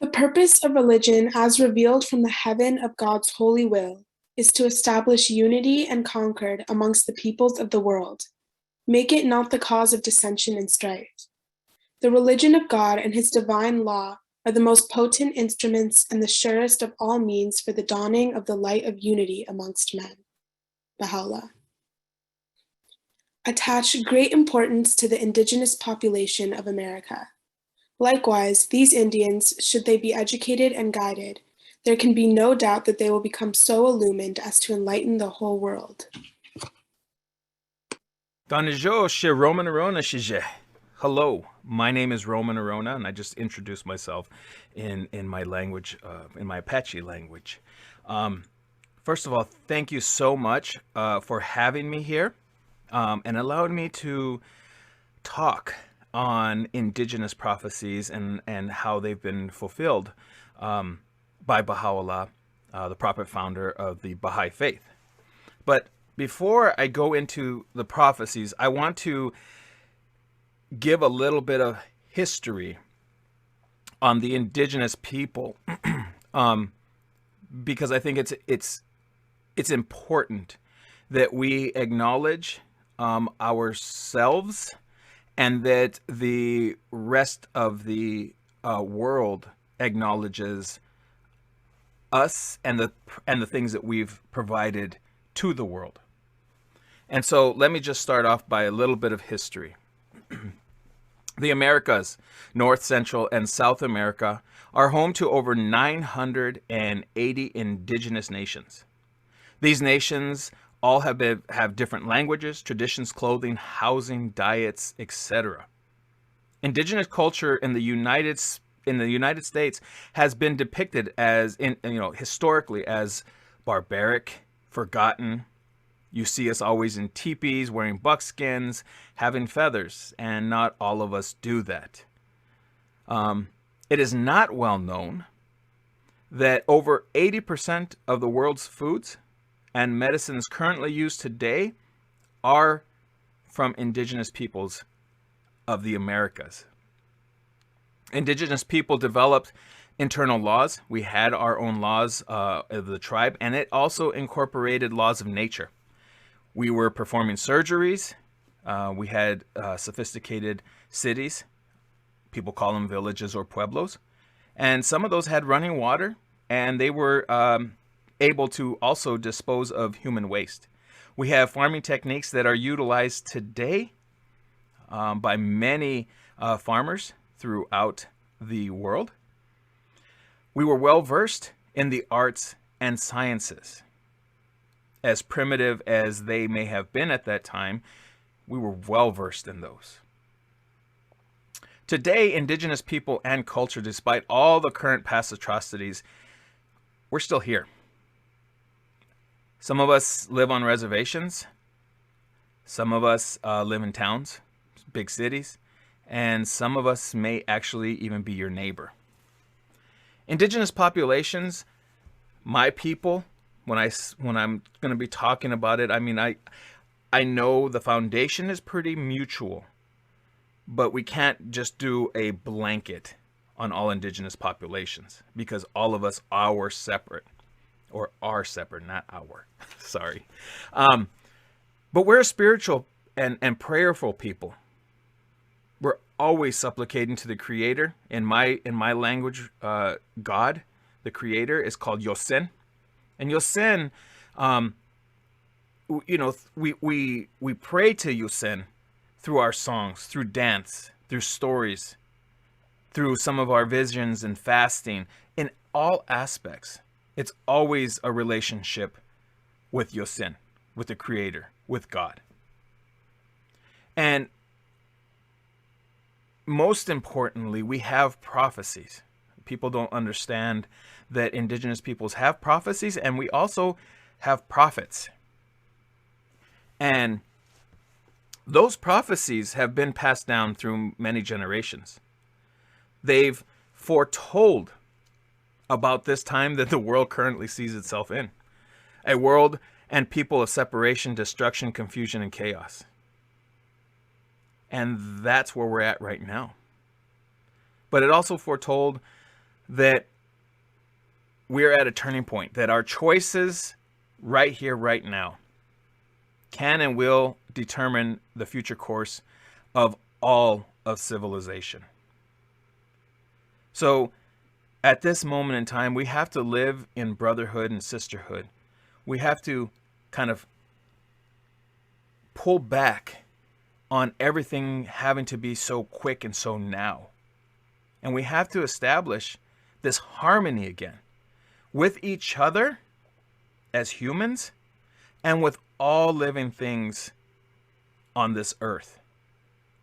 The purpose of religion, as revealed from the heaven of God's holy will, is to establish unity and concord amongst the peoples of the world. Make it not the cause of dissension and strife. The religion of God and his divine law are the most potent instruments and the surest of all means for the dawning of the light of unity amongst men. Bahá'u'lláh. Attach great importance to the indigenous population of America. Likewise, these Indians, should they be educated and guided, there can be no doubt that they will become so illumined as to enlighten the whole world. Hello, my name is Roman Orona, and I just introduced myself in my language, in my Apache language. First of all, thank you so much for having me here and allowing me to talk on indigenous prophecies and how they've been fulfilled by Bahá'u'lláh, the prophet founder of the Bahá'í Faith. But before I go into the prophecies, I want to give a little bit of history on the indigenous people because I think it's important that we acknowledge ourselves and that the rest of the world acknowledges us and the things that we've provided to the world. And so let me just start off by a little bit of history. The Americas, North, Central, and South America, are home to over 980 indigenous nations. These nations all have different languages, traditions, clothing, housing, diets, etc. Indigenous culture in the United States has been depicted as historically as barbaric, forgotten. You see us always in teepees, wearing buckskins, having feathers, and not all of us do that. It is not well known that over 80% of the world's foods and medicines currently used today are from indigenous peoples of the Americas. Indigenous people developed internal laws. We had our own laws of the tribe, and it also incorporated laws of nature. We were performing surgeries. We had sophisticated cities. People call them villages or pueblos. And some of those had running water, and they were able to also dispose of human waste. We have farming techniques that are utilized today by many farmers throughout the world. We were well versed in the arts and sciences. As primitive as they may have been at that time, we were well versed in those. Today, indigenous people and culture, despite all the current past atrocities, we're still here. Some of us live on reservations. Some of us live in towns, big cities, and some of us may actually even be your neighbor. Indigenous populations, my people, when I'm going to be talking about it, I mean, I know the foundation is pretty mutual, but we can't just do a blanket on all indigenous populations because all of us are separate, not our, sorry. But we're a spiritual and prayerful people. We're always supplicating to the Creator. In my language, God, the Creator, is called Yosen. And Yosen, we pray to Yosen through our songs, through dance, through stories, through some of our visions and fasting. In all aspects, it's always a relationship with Yosen, with the Creator, with God. And most importantly, we have prophecies. People don't understand that indigenous peoples have prophecies, and we also have prophets. And those prophecies have been passed down through many generations. They've foretold about this time that the world currently sees itself in. A world and people of separation, destruction, confusion, and chaos. And that's where we're at right now. But it also foretold that we're at a turning point, that our choices right here, right now, can and will determine the future course of all of civilization. So at this moment in time, we have to live in brotherhood and sisterhood. We have to kind of pull back on everything having to be so quick and so now. And we have to establish this harmony again with each other as humans and with all living things on this earth,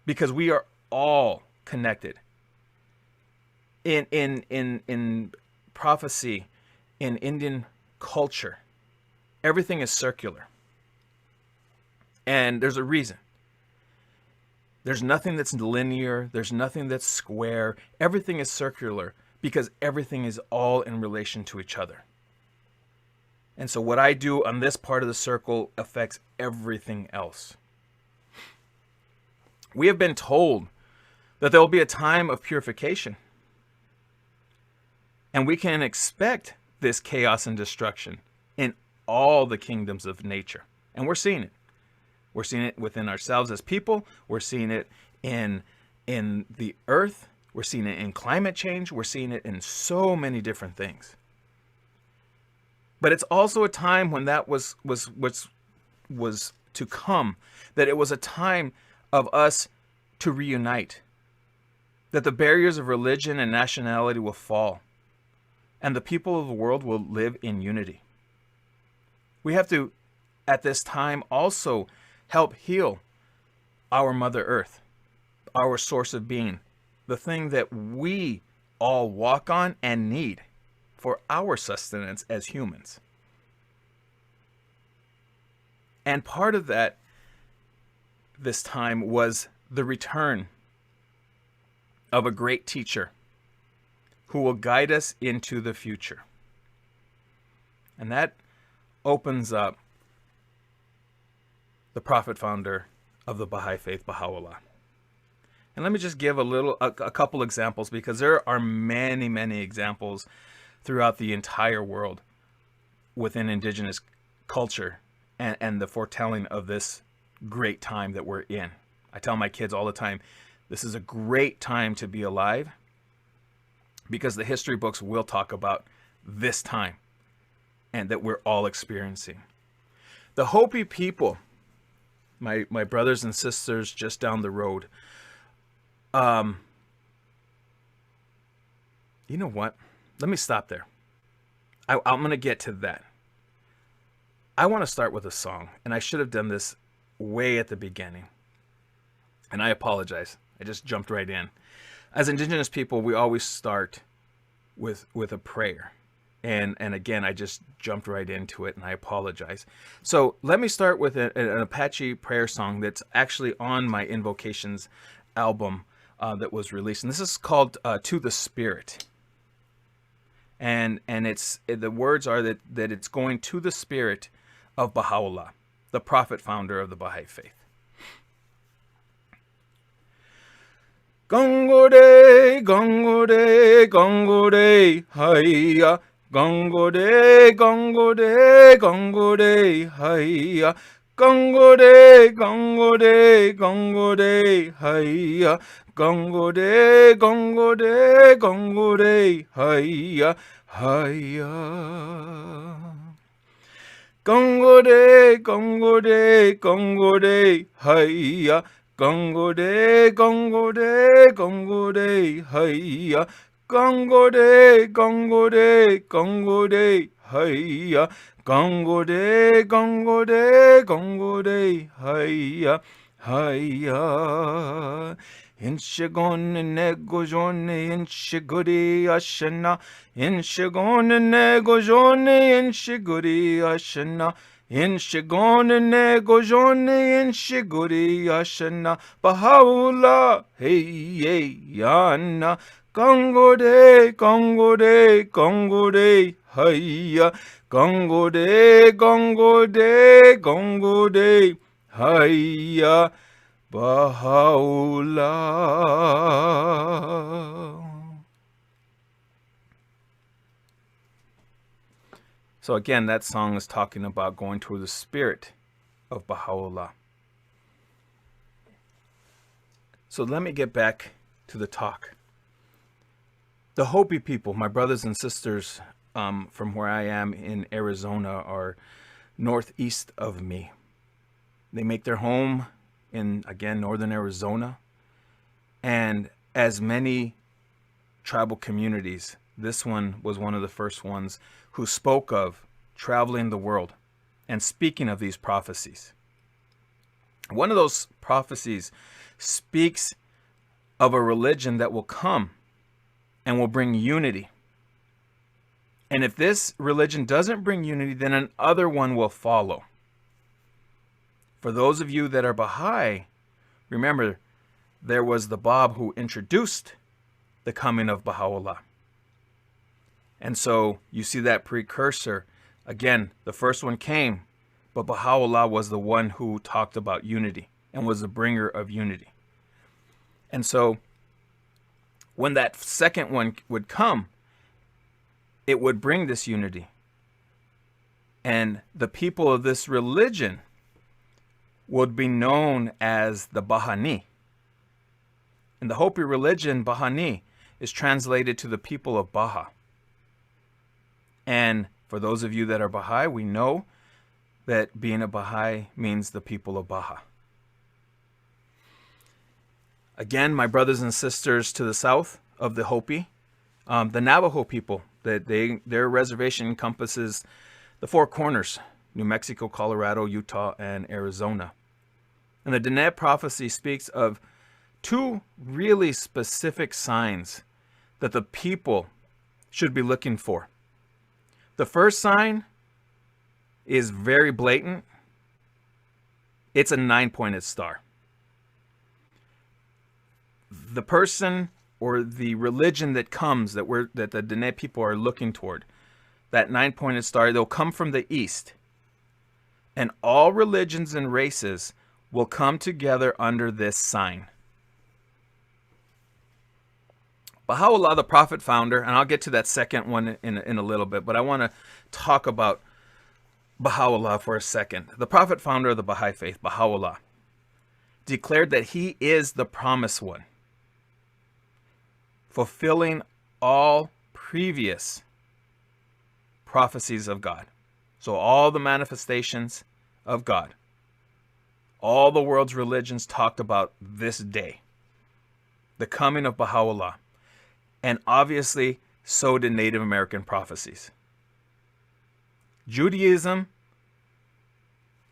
because we are all connected. In prophecy, in Indian culture, everything is circular. And there's a reason. There's nothing that's linear. There's nothing that's square. Everything is circular because everything is all in relation to each other. And so what I do on this part of the circle affects everything else. We have been told that there will be a time of purification. And we can expect this chaos and destruction in all the kingdoms of nature. And we're seeing it. We're seeing it within ourselves as people. We're seeing it in the earth. We're seeing it in climate change. We're seeing it in so many different things. But it's also a time when that was to come, that it was a time of us to reunite, that the barriers of religion and nationality will fall, and the people of the world will live in unity. We have to, at this time, also help heal our Mother Earth, our source of being, the thing that we all walk on and need for our sustenance as humans. And part of that this time was the return of a great teacher who will guide us into the future. And that opens up the prophet founder of the Baha'i Faith, Bahá'u'lláh. And let me just give a couple examples, because there are many, many examples throughout the entire world within indigenous culture and the foretelling of this great time that we're in. I tell my kids all the time, this is a great time to be alive, because the history books will talk about this time and that we're all experiencing. The Hopi people, my brothers and sisters just down the road, you know what? Let me stop there. I'm going to get to that. I want to start with a song, and I should have done this way at the beginning. And I apologize. I just jumped right in. As Indigenous people, we always start with a prayer. And again, I just jumped right into it, and I apologize. So let me start with an Apache prayer song that's actually on my Invocations album that was released. And this is called To the Spirit. And it's the words are that it's going to the spirit of Bahá'u'lláh, the prophet founder of the Baha'i Faith. Gongore, gongore, gongore, hiya. Gongore, gongore, gongore, hiya. Gongore, gongore, gongore, hiya. Gongore, gongore, gongore, hiya, hiya. Gongore, gongore, gongore, hiya. Gongore, gongore, gongore, hiya. Gongore, gongore, gongore, hiya. Gongore, gongore, gongore, hiya, hiya. Inshigon negojon inshiguri ashana. Inshigon negojon inshiguri ashana. Inshigon negojon inshiguri ashana. Bahá'u'lláh, hey, yana. Gongore, gongore, gongore, hiya. Gongore, gongore, gongore, hiya. Bahá'u'lláh. So again, that song is talking about going through the spirit of Bahá'u'lláh. So let me get back to the talk. The Hopi people, my brothers and sisters from where I am in Arizona, are northeast of me. They make their home in, again, northern Arizona. And as many tribal communities, this one was one of the first ones who spoke of traveling the world and speaking of these prophecies. One of those prophecies speaks of a religion that will come and will bring unity. And if this religion doesn't bring unity, then another one will follow. For those of you that are Baha'i, remember, there was the Bab who introduced the coming of Bahá'u'lláh. And so you see that precursor. Again, the first one came, but Bahá'u'lláh was the one who talked about unity and was the bringer of unity. And so when that second one would come, it would bring this unity. And the people of this religion would be known as the Bahani. In the Hopi religion, Bahani is translated to the people of Baha. And for those of you that are Baha'i, we know that being a Baha'i means the people of Baha. Again, my brothers and sisters to the south of the Hopi, the Navajo people, their reservation encompasses the four corners: New Mexico, Colorado, Utah, and Arizona. And the Diné prophecy speaks of two really specific signs that the people should be looking for. The first sign is very blatant. It's a 9-pointed star. The person or the religion that comes that the Diné people are looking toward, that 9-pointed star, they'll come from the east. And all religions and races will come together under this sign. Bahá'u'lláh, the prophet founder, and I'll get to that second one in a little bit, but I want to talk about Bahá'u'lláh for a second. The prophet founder of the Bahá'í Faith, Bahá'u'lláh, declared that he is the promised one, fulfilling all previous prophecies of God. So all the manifestations of God, all the world's religions talked about this day, the coming of Bahá'u'lláh. And obviously, so did Native American prophecies. Judaism,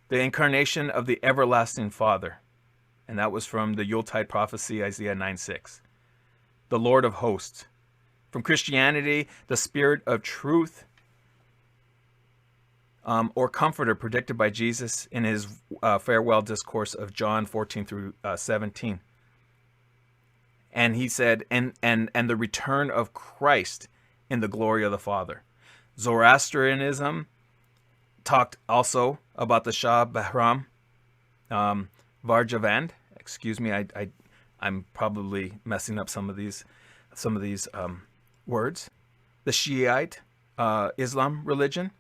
the incarnation of the everlasting Father. And that was from the Yuletide prophecy, Isaiah 9:6. The Lord of hosts. From Christianity, the Spirit of truth, or Comforter, predicted by Jesus in his farewell discourse of John 14 through 17. And he said, and the return of Christ in the glory of the Father. Zoroastrianism talked also about the Shah Bahram Varjavand. Excuse me, I'm probably messing up some of these words. The Shiite Islam religion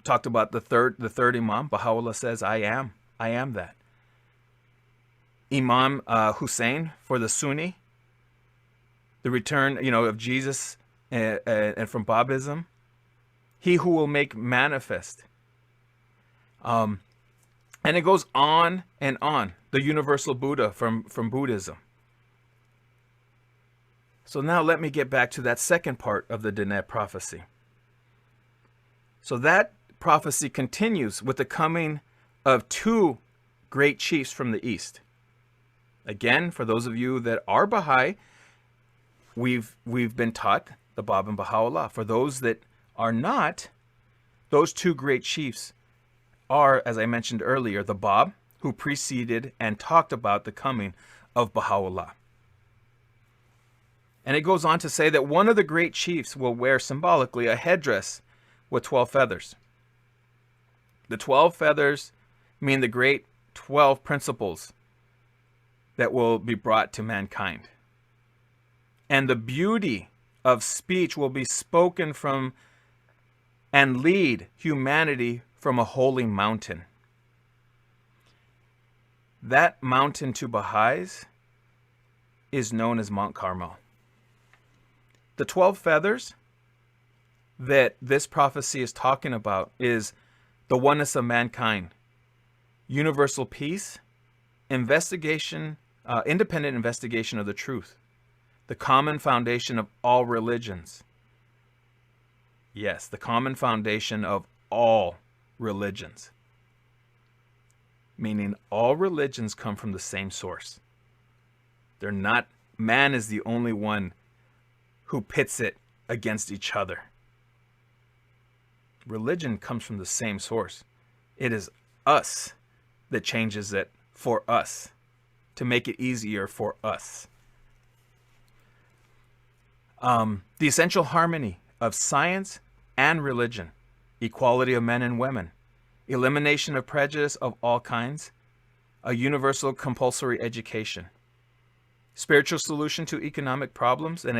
talked about the third Imam. Baha'u'lláh says, I am that. Imam Hussein for the Sunni, the return, of Jesus and from Babism, he who will make manifest. And it goes on and on. The universal Buddha from Buddhism. So now let me get back to that second part of the Diné prophecy. So that prophecy continues with the coming of two great chiefs from the east. Again, for those of you that are Baha'i, we've been taught the Bab and Bahá'u'lláh. For those that are not, those two great chiefs are, as I mentioned earlier, the Bab, who preceded and talked about the coming of Bahá'u'lláh. And it goes on to say that one of the great chiefs will wear symbolically a headdress with 12 feathers. The 12 feathers mean the great 12 principles that will be brought to mankind. And the beauty of speech will be spoken from and lead humanity from a holy mountain. That mountain to Baha'is is known as Mount Carmel. The 12 feathers that this prophecy is talking about is the oneness of mankind, universal peace, independent investigation of the truth, the common foundation of all religions. Yes, the common foundation of all religions. Meaning all religions come from the same source. They're not, man is the only one who pits it against each other. Religion comes from the same source. It is us that changes it for us, to make it easier for us. The essential harmony of science and religion, equality of men and women, elimination of prejudice of all kinds, a universal compulsory education, spiritual solution to economic problems, an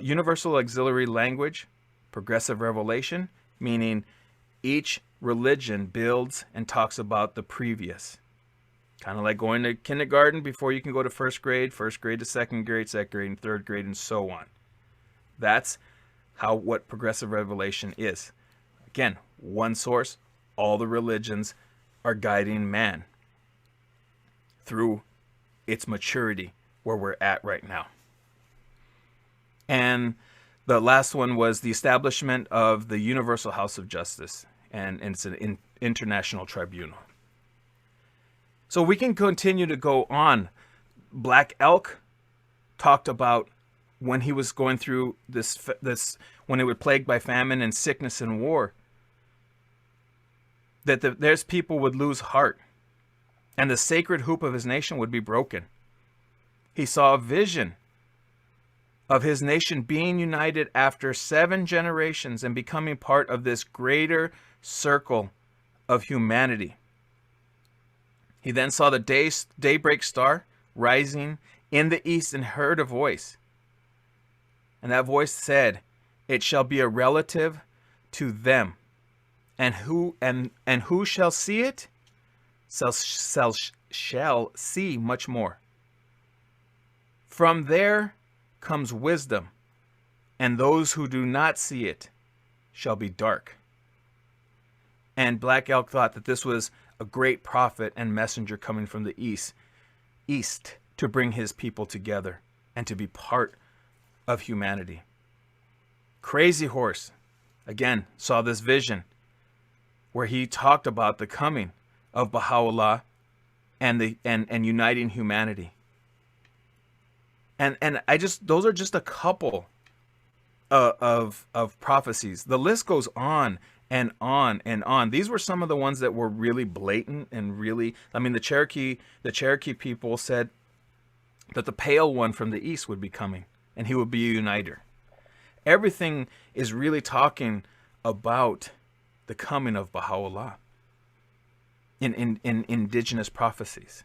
universal auxiliary language, progressive revelation, meaning each religion builds and talks about the previous. Kind of like going to kindergarten before you can go to first grade to second grade and third grade, and so on. That's what progressive revelation is. Again, one source, all the religions are guiding man through its maturity where we're at right now. And the last one was the establishment of the Universal House of Justice, and it's an international tribunal. So we can continue to go on. Black Elk talked about when he was going through this when they were plagued by famine and sickness and war, that there's people would lose heart and the sacred hoop of his nation would be broken. He saw a vision of his nation being united after 7 generations and becoming part of this greater circle of humanity. He then saw the daybreak star rising in the east and heard a voice. And that voice said, "It shall be a relative to them. And who shall see it shall see much more. From there comes wisdom, and those who do not see it shall be dark." And Black Elk thought that this was a great prophet and messenger coming from the east to bring his people together and to be part of humanity. Crazy Horse, again, saw this vision where he talked about the coming of Bahá'u'lláh and uniting humanity. And those are just a couple of prophecies. The list goes on and on and on. These were some of the ones that were really blatant and really, the Cherokee people said that the pale one from the east would be coming and he would be a uniter. Everything is really talking about the coming of Bahá'u'lláh in indigenous prophecies.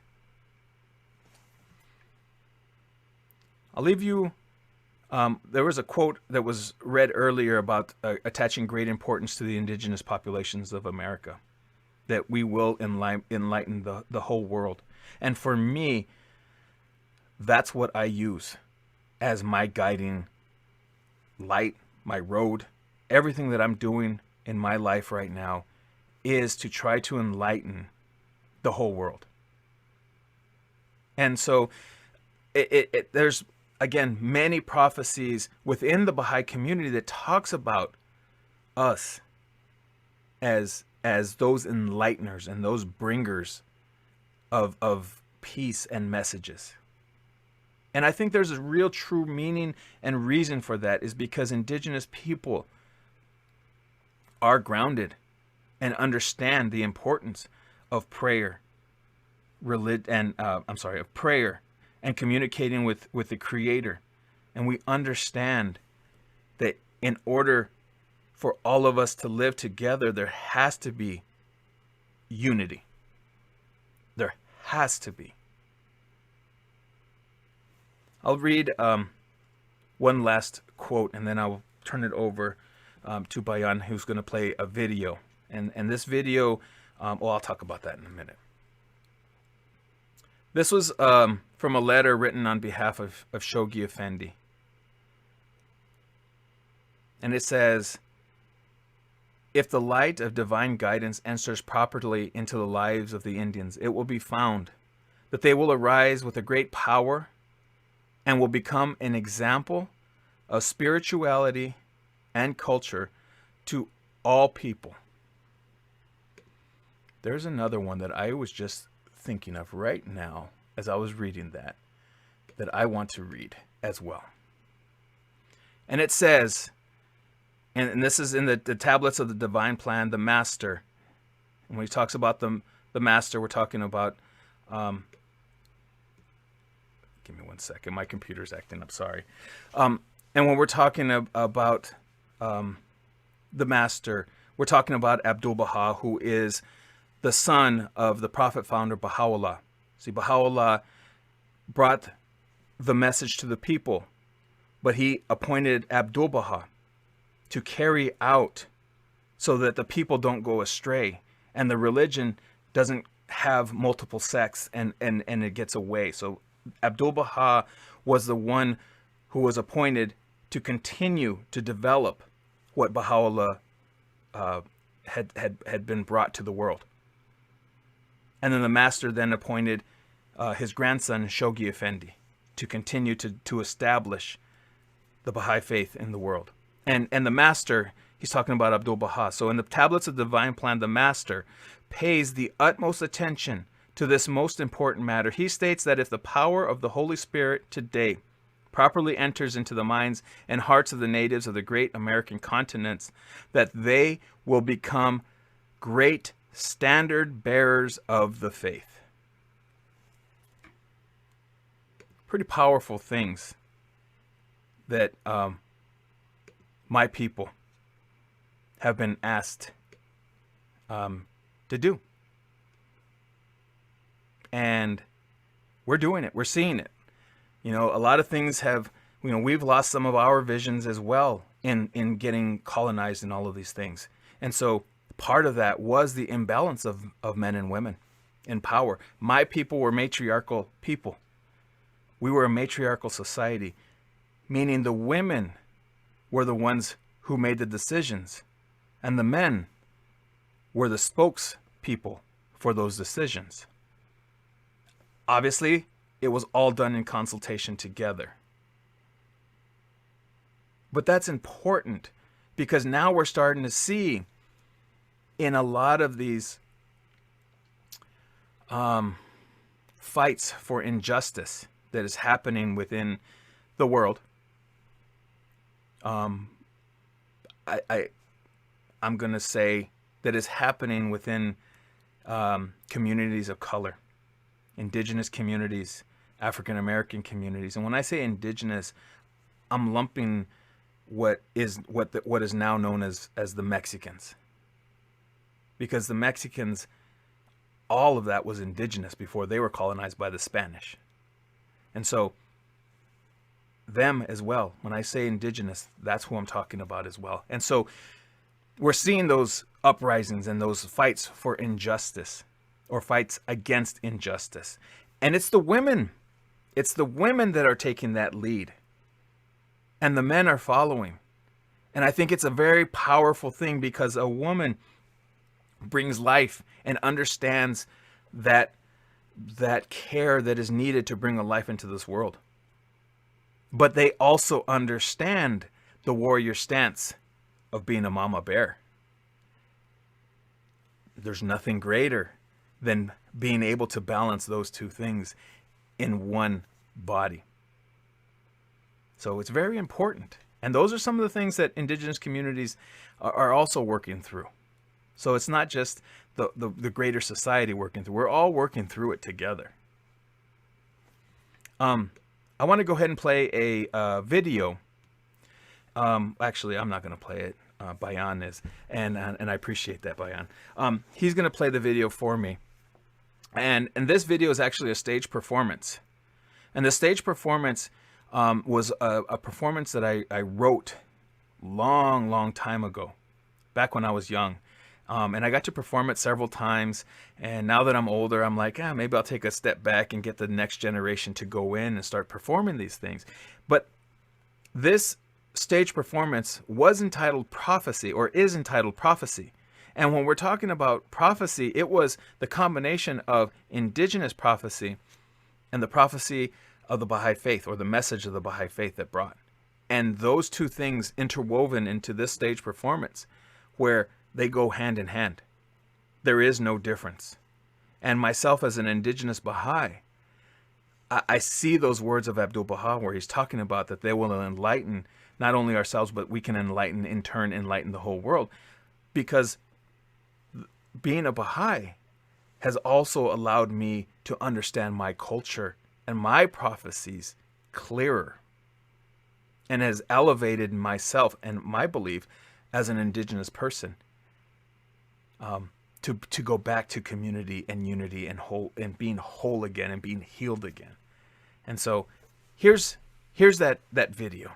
I'll leave you. There was a quote that was read earlier about attaching great importance to the indigenous populations of America, that we will enlighten the whole world. And for me, that's what I use as my guiding light, my road. Everything that I'm doing in my life right now is to try to enlighten the whole world. And so there's, again, many prophecies within the Baha'i community that talks about us as those enlighteners and those bringers of peace and messages. And I think there's a real true meaning and reason for that is because indigenous people are grounded and understand the importance of prayer, of prayer and communicating with the Creator. And we understand that in order for all of us to live together, there has to be unity. There has to be. I'll read one last quote and then I'll turn it over to Bayan, who's going to play a video. And this video, I'll talk about that in a minute. This was from a letter written on behalf of Shoghi Effendi. And it says, if the light of divine guidance enters properly into the lives of the Indians, it will be found that they will arise with a great power and will become an example of spirituality and culture to all people. There's another one that I was just thinking of right now as I was reading that I want to read as well. And it says, and this is in the tablets of the divine plan, the master. And when he talks about the master, we're talking about, give me 1 second, my computer's acting up, sorry. And when we're talking about the master, we're talking about Abdu'l-Baha, who is the son of the prophet founder Bahá'u'lláh. See, Bahá'u'lláh brought the message to the people, but he appointed Abdu'l-Baha to carry out so that the people don't go astray and the religion doesn't have multiple sects and it gets away. So Abdu'l-Baha was the one who was appointed to continue to develop what Bahá'u'lláh had been brought to the world. And then the master then appointed his grandson Shoghi Effendi to continue to establish the Baha'i faith in the world. And the master, he's talking about Abdu'l-Baha. So in the tablets of the divine plan, the master pays the utmost attention to this most important matter. He states that if the power of the Holy Spirit today properly enters into the minds and hearts of the natives of the great American continents, that they will become great standard bearers of the faith. Pretty powerful things that my people have been asked to do. And we're doing it. We're seeing it. You know, a lot of things have, you know, we've lost some of our visions as well in getting colonized and all of these things. And so part of that was the imbalance of men and women in power. My people were matriarchal people. We were a matriarchal society, meaning the women were the ones who made the decisions, and the men were the spokespeople for those decisions. Obviously, it was all done in consultation together. But that's important because now we're starting to see in a lot of these fights for injustice that is happening within the world. I'm going to say that is happening within communities of color, indigenous communities, African American communities. And when I say indigenous, I'm lumping what is now known as the Mexicans. Because the Mexicans, all of that was indigenous before they were colonized by the Spanish. And so them as well, when I say indigenous, that's who I'm talking about as well. And so we're seeing those uprisings and those fights for injustice or fights against injustice. And it's the women. It's the women that are taking that lead. And the men are following. And I think it's a very powerful thing because a woman brings life and understands that care that is needed to bring a life into this world. But they also understand the warrior stance of being a mama bear. There's nothing greater than being able to balance those two things in one body. So it's very important. And those are some of the things that indigenous communities are also working through. So it's not just the greater society working through. We're all working through it together. I want to go ahead and play a video. Actually, I'm not going to play it. Bayan is, and I appreciate that, Bayan. He's going to play the video for me. And this video is actually a stage performance. And the stage performance was a performance that I wrote long time ago, back when I was young. And I got to perform it several times. And now that I'm older, I'm like, maybe I'll take a step back and get the next generation to go in and start performing these things. But this stage performance was entitled Prophecy, or is entitled Prophecy. And when we're talking about prophecy, it was the combination of indigenous prophecy and the prophecy of the Baha'i Faith, or the message of the Baha'i Faith that brought. And those two things interwoven into this stage performance, where they go hand in hand. There is no difference. And myself as an indigenous Baha'i, I see those words of Abdu'l-Baha where he's talking about that they will enlighten not only ourselves, but we can enlighten, in turn, enlighten the whole world. Because being a Baha'i has also allowed me to understand my culture and my prophecies clearer, and has elevated myself and my belief as an indigenous person to go back to community and unity and whole, and being whole again and being healed again. And so here's that video.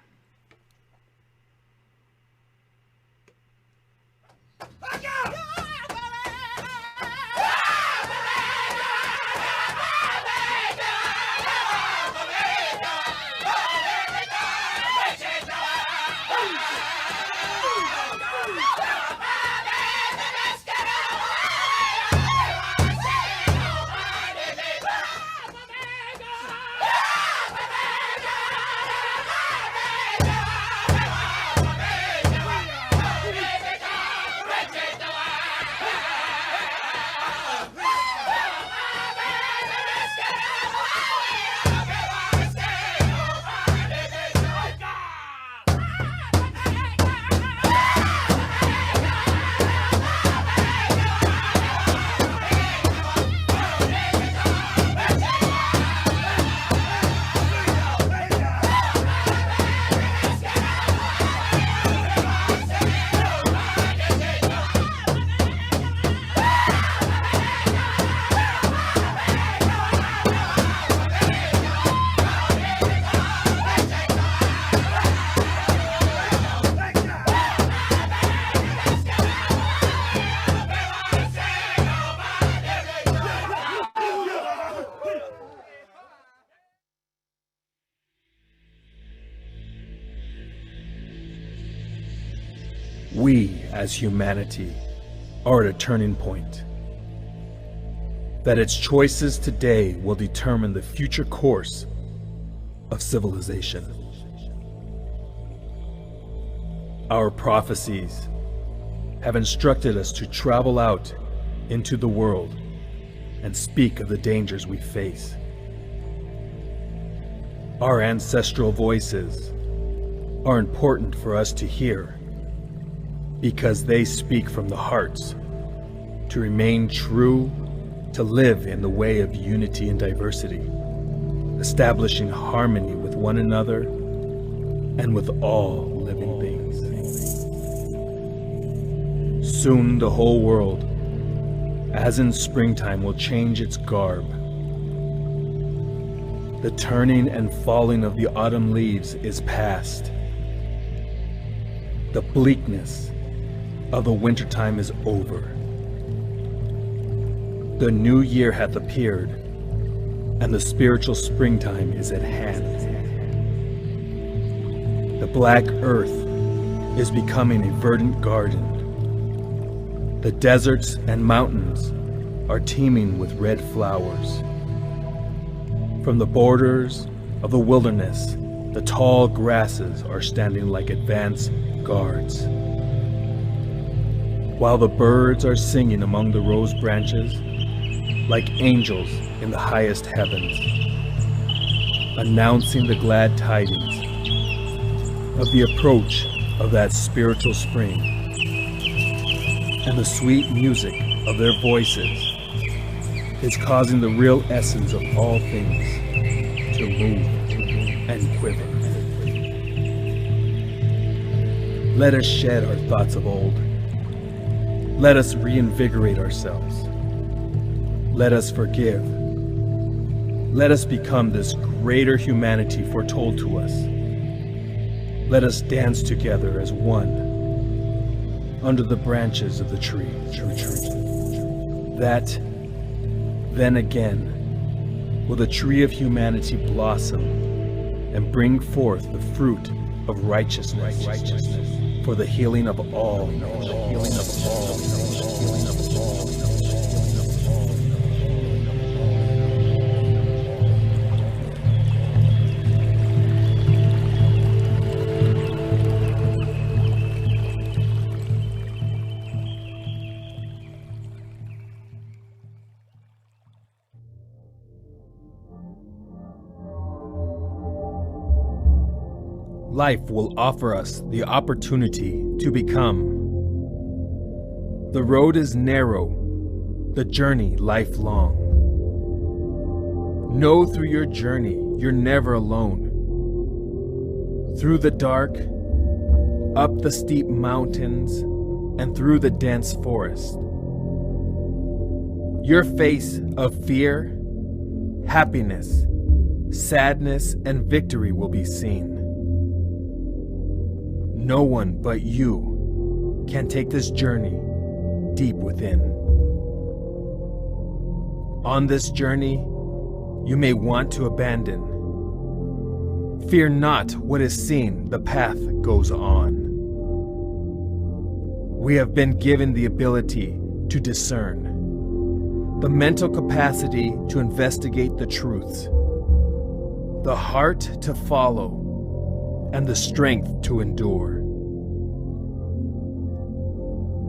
We, as humanity, are at a turning point. That its choices today will determine the future course of civilization. Our prophecies have instructed us to travel out into the world and speak of the dangers we face. Our ancestral voices are important for us to hear, because they speak from the hearts, to remain true, to live in the way of unity and diversity, establishing harmony with one another and with all living things. Soon the whole world, as in springtime, will change its garb. The turning and falling of the autumn leaves is past. The bleakness of the wintertime is over. The new year hath appeared, and the spiritual springtime is at hand. The black earth is becoming a verdant garden. The deserts and mountains are teeming with red flowers. From the borders of the wilderness, the tall grasses are standing like advance guards, while the birds are singing among the rose branches like angels in the highest heavens, announcing the glad tidings of the approach of that spiritual spring. And the sweet music of their voices is causing the real essence of all things to move and quiver. Let us shed our thoughts of old. Let us reinvigorate ourselves. Let us forgive. Let us become this greater humanity foretold to us. Let us dance together as one under the branches of the tree. That, then again, will the tree of humanity blossom and bring forth the fruit of righteousness for the healing of all. Life will offer us the opportunity to become. The road is narrow, the journey lifelong. Know through your journey you're never alone. Through the dark, up the steep mountains, and through the dense forest. Your face of fear, happiness, sadness, and victory will be seen. No one but you can take this journey deep within. On this journey, you may want to abandon. Fear not what is seen, the path goes on. We have been given the ability to discern, the mental capacity to investigate the truths, the heart to follow, and the strength to endure.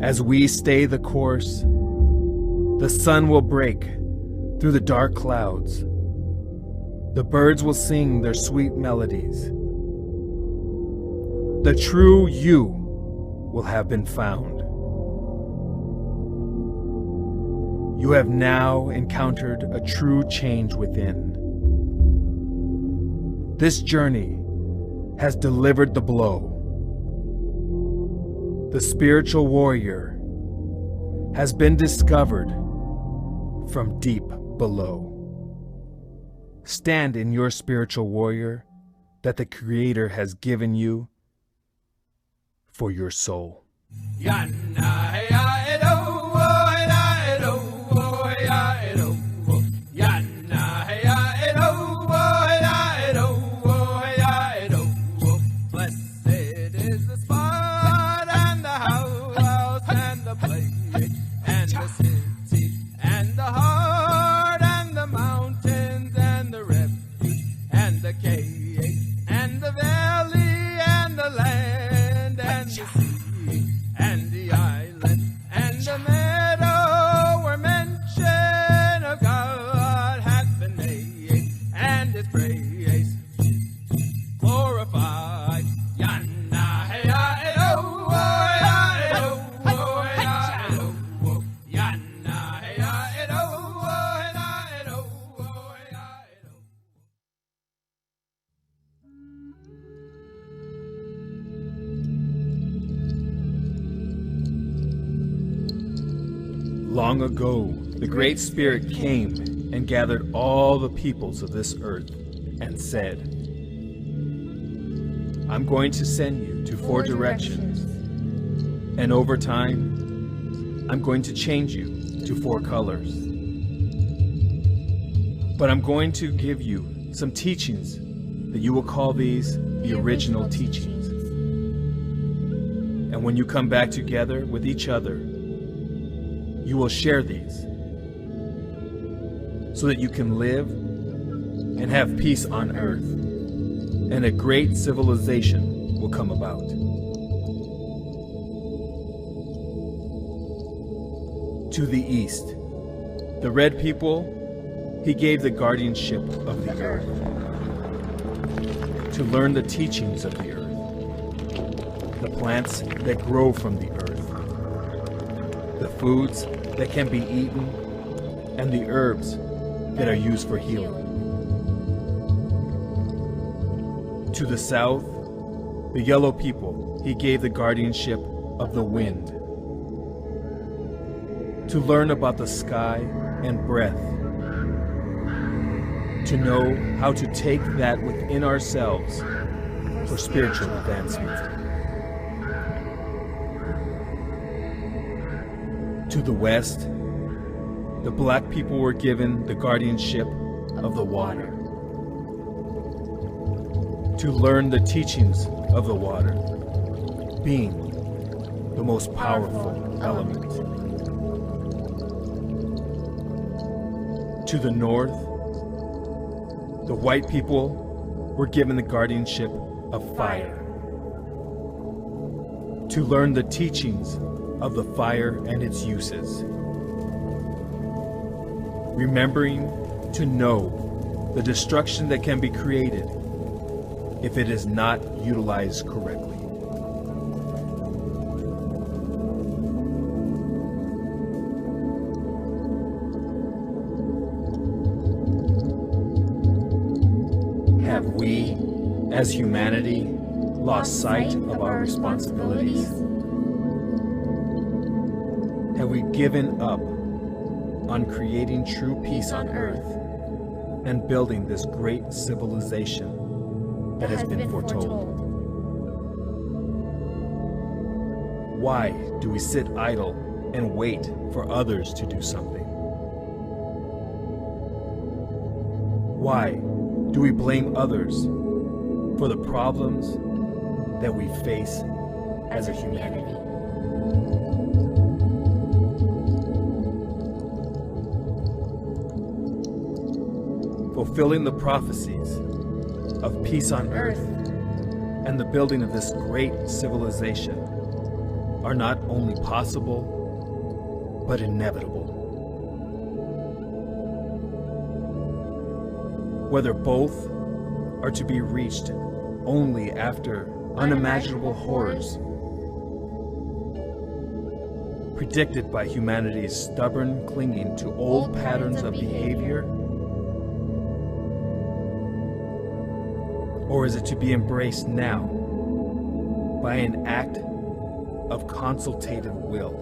As we stay the course, the sun will break through the dark clouds. The birds will sing their sweet melodies. The true you will have been found. You have now encountered a true change within. This journey has delivered the blow. The spiritual warrior has been discovered from deep below. Stand in your spiritual warrior that the Creator has given you for your soul. Long ago, the Great Spirit came and gathered all the peoples of this earth and said, I'm going to send you to four directions, and over time, I'm going to change you to four colors. But I'm going to give you some teachings that you will call these the original teachings. And when you come back together with each other, you will share these so that you can live and have peace on earth, and a great civilization will come about. To the east, the red people, he gave the guardianship of the earth, to learn the teachings of the earth, the plants that grow from the earth, the foods that can be eaten, and the herbs that are used for healing. To the south, the yellow people, he gave the guardianship of the wind, to learn about the sky and breath, to know how to take that within ourselves for spiritual advancement. To the west, the black people were given the guardianship of the water, to learn the teachings of the water, being the most powerful element. To the north, the white people were given the guardianship of fire, to learn the teachings of the fire and its uses, remembering to know the destruction that can be created if it is not utilized correctly. Have we, as humanity, lost sight of our responsibilities? Have we given up on creating true peace on earth and building this great civilization that has been foretold? Why do we sit idle and wait for others to do something? Why do we blame others for the problems that we face as a humanity? Fulfilling the prophecies of peace on earth and the building of this great civilization are not only possible, but inevitable. Whether both are to be reached only after unimaginable horrors predicted by humanity's stubborn clinging to old patterns of behavior, or is it to be embraced now by an act of consultative will?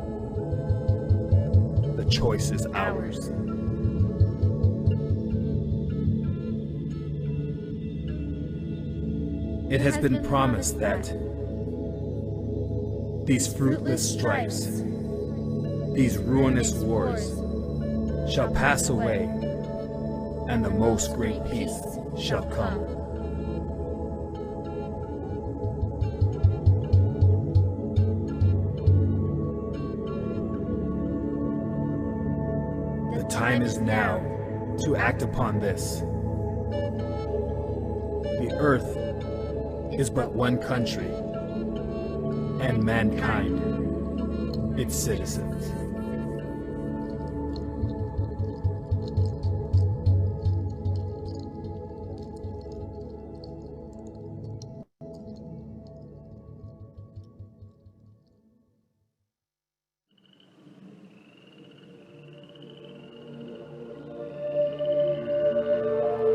The choice is ours. It has been promised that these fruitless strifes, these ruinous wars, shall pass away, and the most great peace shall come. The time is now to act upon this. The earth is but one country, and mankind its citizens.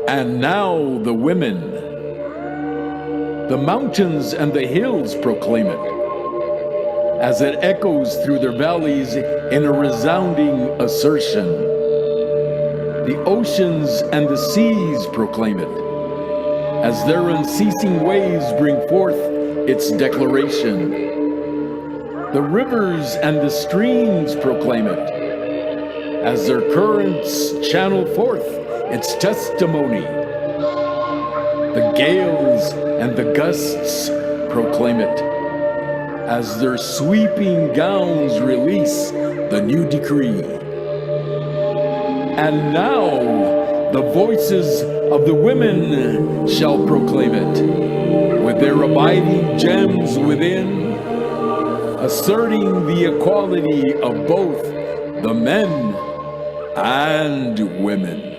And now the women. The mountains and the hills proclaim it, as it echoes through their valleys in a resounding assertion. The oceans and the seas proclaim it, as their unceasing waves bring forth its declaration. The rivers and the streams proclaim it, as their currents channel forth its testimony. The gales and the gusts proclaim it, as their sweeping gowns release the new decree. And now the voices of the women shall proclaim it, with their abiding gems within, asserting the equality of both the men and women.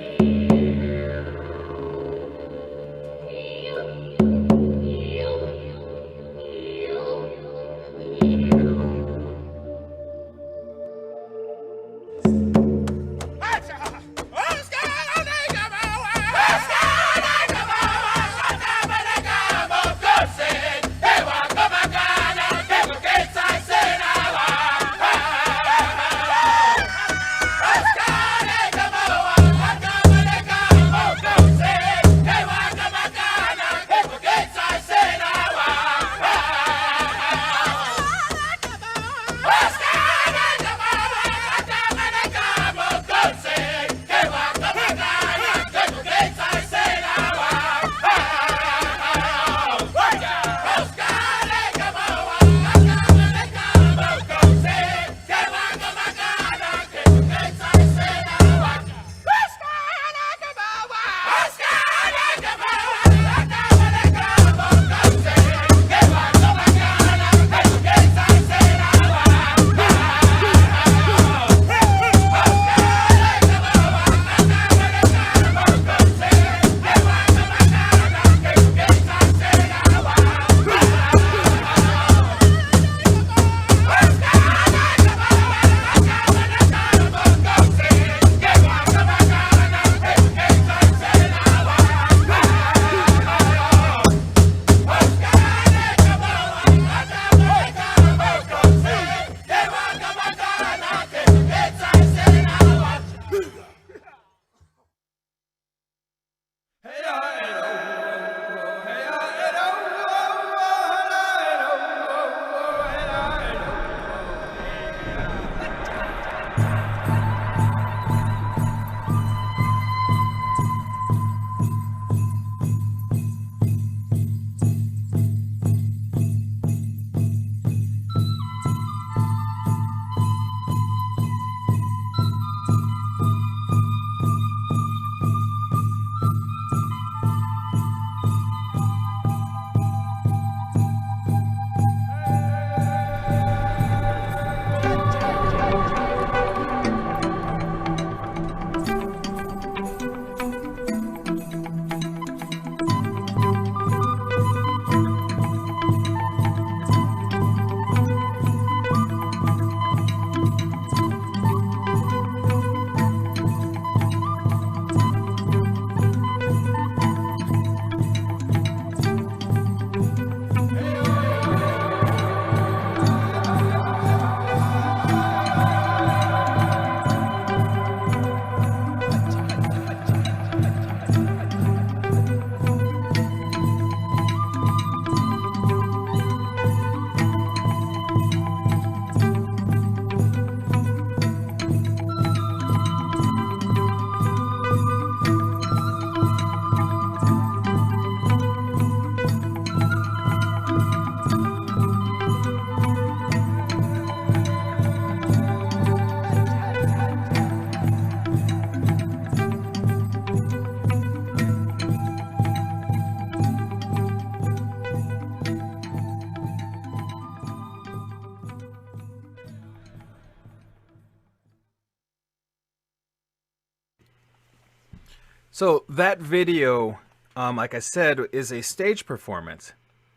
So that video, like I said, is a stage performance.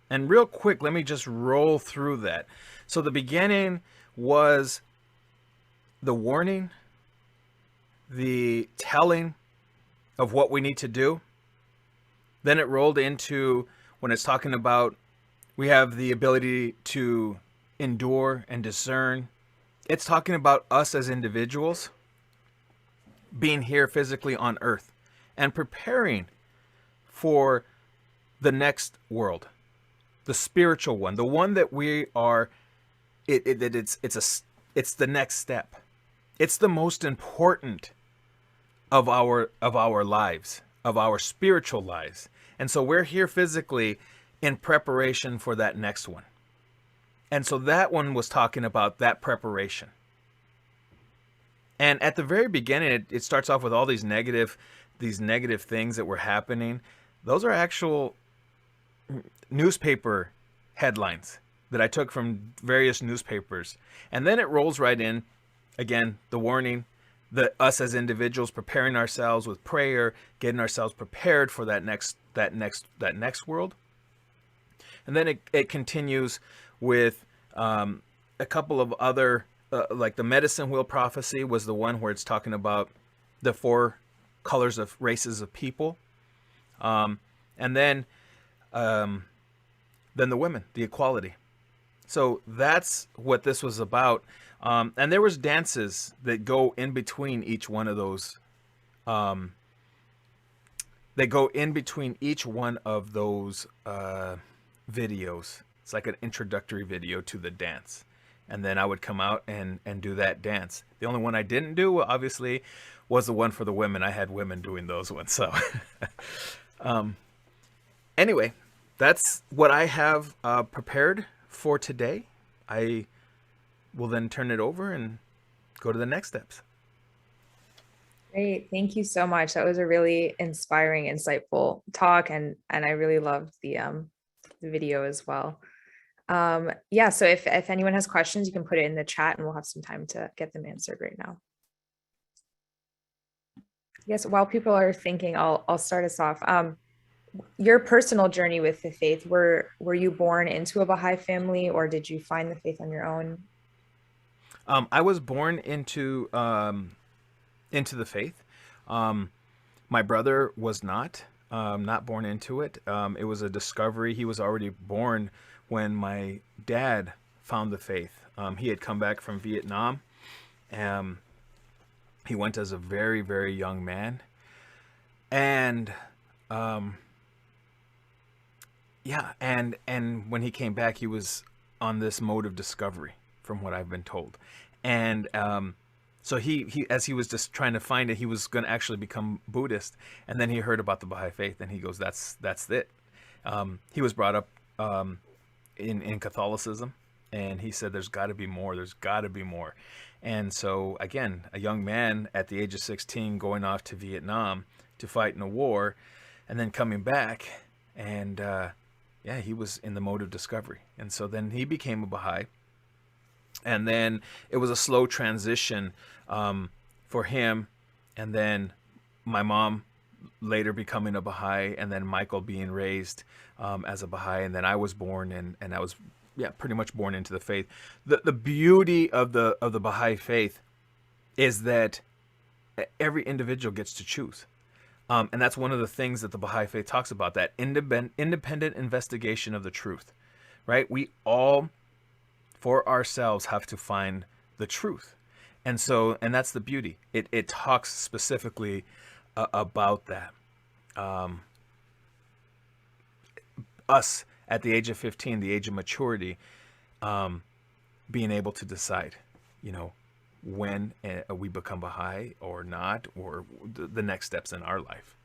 And real quick, let me just roll through that. So the beginning was the warning, the telling of what we need to do. Then it rolled into when it's talking about we have the ability to endure and discern. It's talking about us as individuals being here physically on earth and preparing for the next world, the spiritual one, the one that we are. It's the next step. It's the most important of our lives, of our spiritual lives. And so we're here physically in preparation for that next one. And so that one was talking about that preparation. And at the very beginning, it starts off with all these negative things that were happening. Those are actual newspaper headlines that I took from various newspapers. And then it rolls right in, again, the warning, us as individuals preparing ourselves with prayer, getting ourselves prepared for that next world. And then it continues with a couple of other, like the medicine wheel prophecy was the one where it's talking about the 4 colors of races of people. And then the women, the equality. So that's what this was about. And there was dances that go in between each one of those. They go in between each one of those videos. It's like an introductory video to the dance. And then I would come out and do that dance. The only one I didn't do, obviously, was the one for the women. I had women doing those ones. So anyway, that's what I have prepared for today. I will then turn it over and go to the next steps. Great. Thank you so much. That was a really inspiring, insightful talk. And I really loved the video as well. Yeah. So if anyone has questions, you can put it in the chat and we'll have some time to get them answered right now. Yes. While people are thinking, I'll start us off. Your personal journey with the faith, were you born into a Baha'i family or did you find the faith on your own? I was born into the faith. My brother was not born into it. It was a discovery. He was already born when my dad found the faith. He had come back from Vietnam. He went as a very, very young man. And and when he came back, he was on this mode of discovery, from what I've been told. And so he as he was just trying to find it, he was going to actually become Buddhist. And then he heard about the Baha'i faith, and he goes, that's it. He was brought up in Catholicism, and he said, there's got to be more. There's got to be more. And so, again, a young man at the age of 16 going off to Vietnam to fight in a war, and then coming back, and he was in the mode of discovery. And so then he became a Baha'i. And then it was a slow transition for him, and then my mom later becoming a Baha'i, and then Michael being raised as a Baha'i, and then I was born, and I was pretty much born into the faith. The beauty of the Baha'i faith is that every individual gets to choose. And that's one of the things that the Baha'i faith talks about, that independent investigation of the truth, right? We all, for ourselves, have to find the truth. And that's the beauty. It talks specifically about that. Us at the age of 15, the age of maturity, being able to decide, when we become Baha'i or not, or the next steps in our life.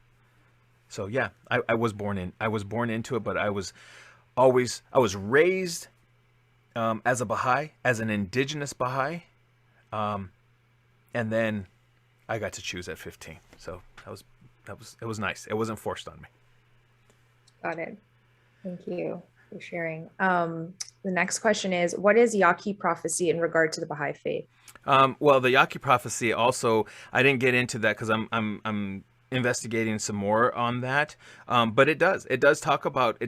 So I was born into it, but I was raised as a Baha'i, as an indigenous Baha'i, and then I got to choose at 15. So it was nice. It wasn't forced on me. Got it. Thank you for sharing. The next question is, what is Yaqui prophecy in regard to the Baha'i faith? Well, the Yaqui prophecy also, I didn't get into that because I'm investigating some more on that. But it does talk about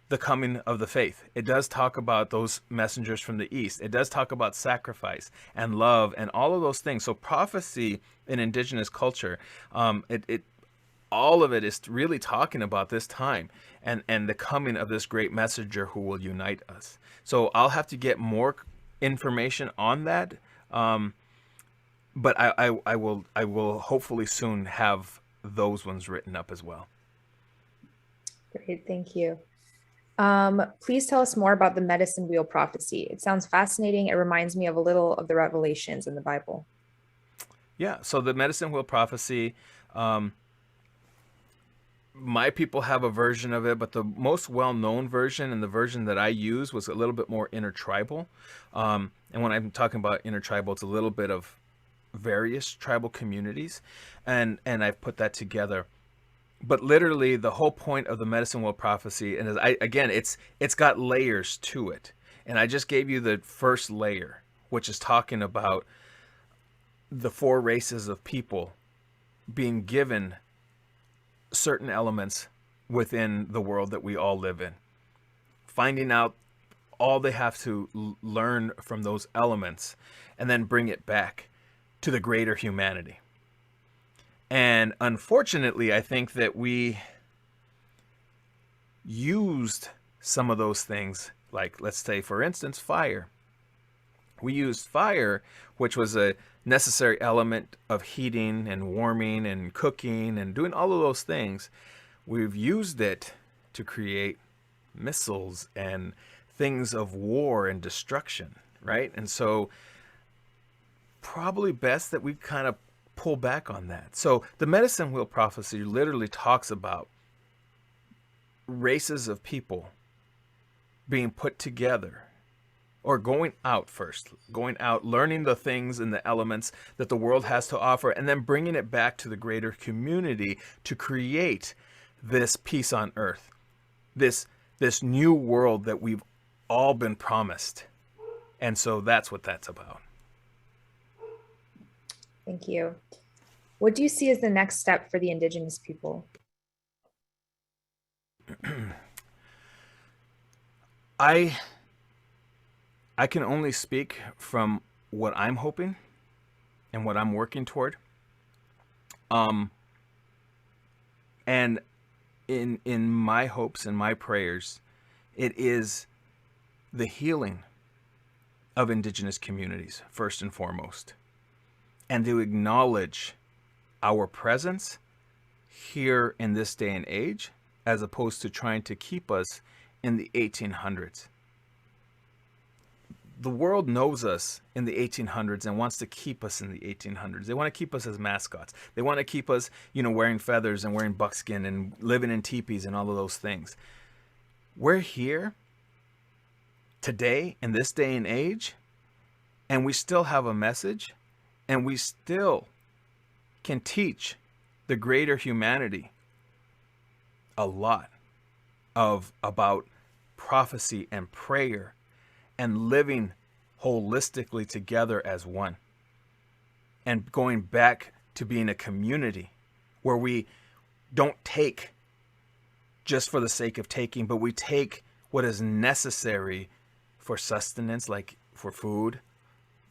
the coming of the faith. It does talk about those messengers from the east. It does talk about sacrifice and love and all of those things. So prophecy in indigenous culture, all of it is really talking about this time and the coming of this great messenger who will unite us. So I'll have to get more information on that. But I will hopefully soon have those ones written up as well. Great, thank you. Please tell us more about the medicine wheel prophecy. It sounds fascinating. It reminds me of a little of the revelations in the Bible. Yeah, so the medicine wheel prophecy, my people have a version of it, but the most well-known version and the version that I use was a little bit more intertribal. And when I'm talking about intertribal, it's a little bit of various tribal communities, and I've put that together. But literally the whole point of the medicine wheel prophecy, and it's got layers to it. And I just gave you the first layer, which is talking about the 4 races of people being given certain elements within the world that we all live in. Finding out all they have to learn from those elements and then bring it back to the greater humanity. And unfortunately, I think that we used some of those things, like, let's say, for instance, fire. We used fire, which was a necessary element of heating and warming and cooking and doing all of those things. We've used it to create missiles and things of war and destruction, right? And so probably best that we kind of pull back on that. So the medicine wheel prophecy literally talks about races of people being put together, or going out first, learning the things and the elements that the world has to offer, and then bringing it back to the greater community to create this peace on earth, this new world that we've all been promised. And so that's what that's about. Thank you. What do you see as the next step for the Indigenous people? I can only speak from what I'm hoping and what I'm working toward. And in my hopes and my prayers, it is the healing of Indigenous communities, first and foremost, and to acknowledge our presence here in this day and age, as opposed to trying to keep us in the 1800s. The world knows us in the 1800s and wants to keep us in the 1800s. They want to keep us as mascots. They want to keep us, wearing feathers and wearing buckskin and living in teepees and all of those things. We're here today in this day and age, and we still have a message, and we still can teach the greater humanity a lot about prophecy and prayer and living holistically together as one, and going back to being a community where we don't take just for the sake of taking, but we take what is necessary for sustenance, like for food,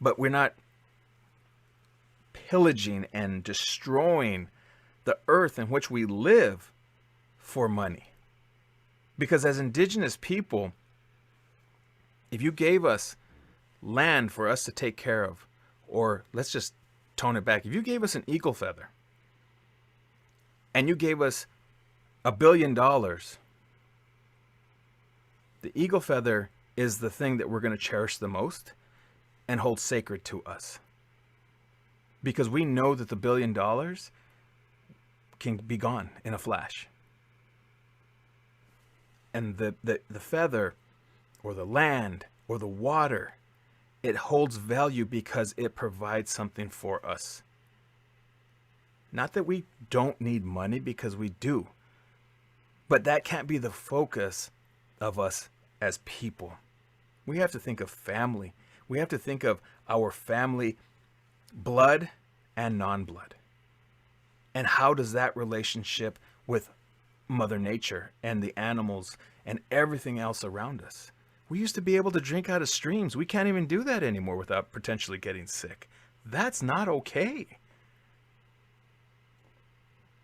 but we're not pillaging and destroying the earth in which we live for money. Because as Indigenous people, if you gave us land for us to take care of, or let's just tone it back, if you gave us an eagle feather and you gave us $1 billion, the eagle feather is the thing that we're going to cherish the most and hold sacred to us. Because we know that the $1 billion can be gone in a flash. And the feather, or the land, or the water, it holds value because it provides something for us. Not that we don't need money, because we do. But that can't be the focus of us as people. We have to think of family. We have to think of our family, blood and non-blood. And how does that relationship with Mother Nature and the animals and everything else around us? We used to be able to drink out of streams. We can't even do that anymore without potentially getting sick. That's not okay.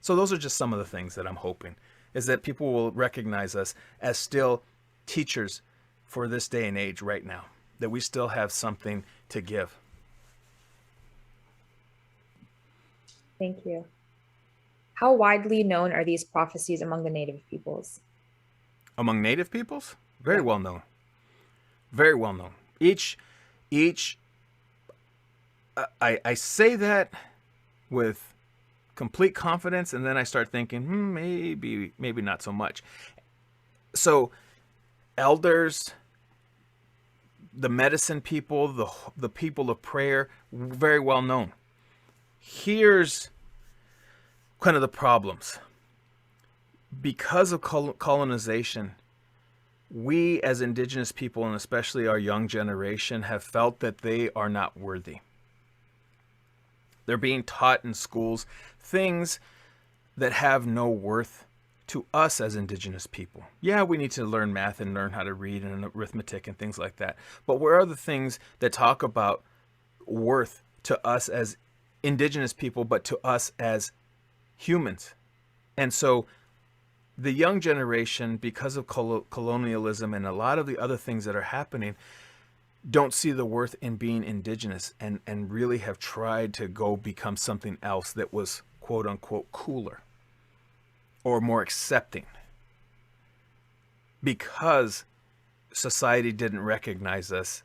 So those are just some of the things that I'm hoping, is that people will recognize us as still teachers for this day and age right now, that we still have something to give. Thank you. How widely known are these prophecies among the native peoples? Among native peoples? Very well known. Very well known. I say that with complete confidence, and then I start thinking, maybe not so much. So elders, the medicine people, the people of prayer, very well known. Here's kind of the problems. Because of colonization, we as Indigenous people, and especially our young generation, have felt that they are not worthy. They're being taught in schools things that have no worth to us as Indigenous people. Yeah, we need to learn math and learn how to read and arithmetic and things like that. But where are the things that talk about worth to us as Indigenous people, but to us as humans? And so the young generation, because of colonialism and a lot of the other things that are happening, don't see the worth in being Indigenous, and really have tried to go become something else that was quote unquote cooler or more accepting, because society didn't recognize us,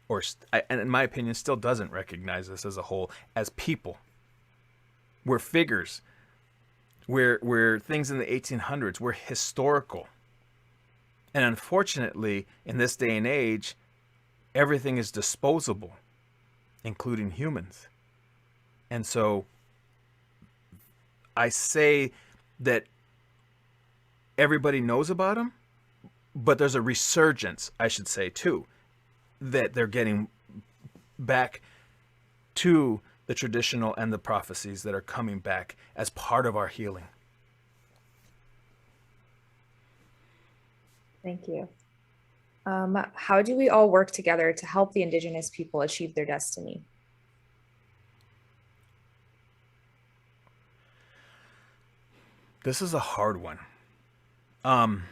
and in my opinion still doesn't recognize us as a whole, as people. We're figures. We're things in the 1800s. We're historical. And unfortunately, in this day and age, everything is disposable, including humans. And so I say that everybody knows about them, but there's a resurgence, I should say, too, that they're getting back to the traditional and the prophecies that are coming back as part of our healing. Thank you. How do we all work together to help the Indigenous people achieve their destiny? This is a hard one. And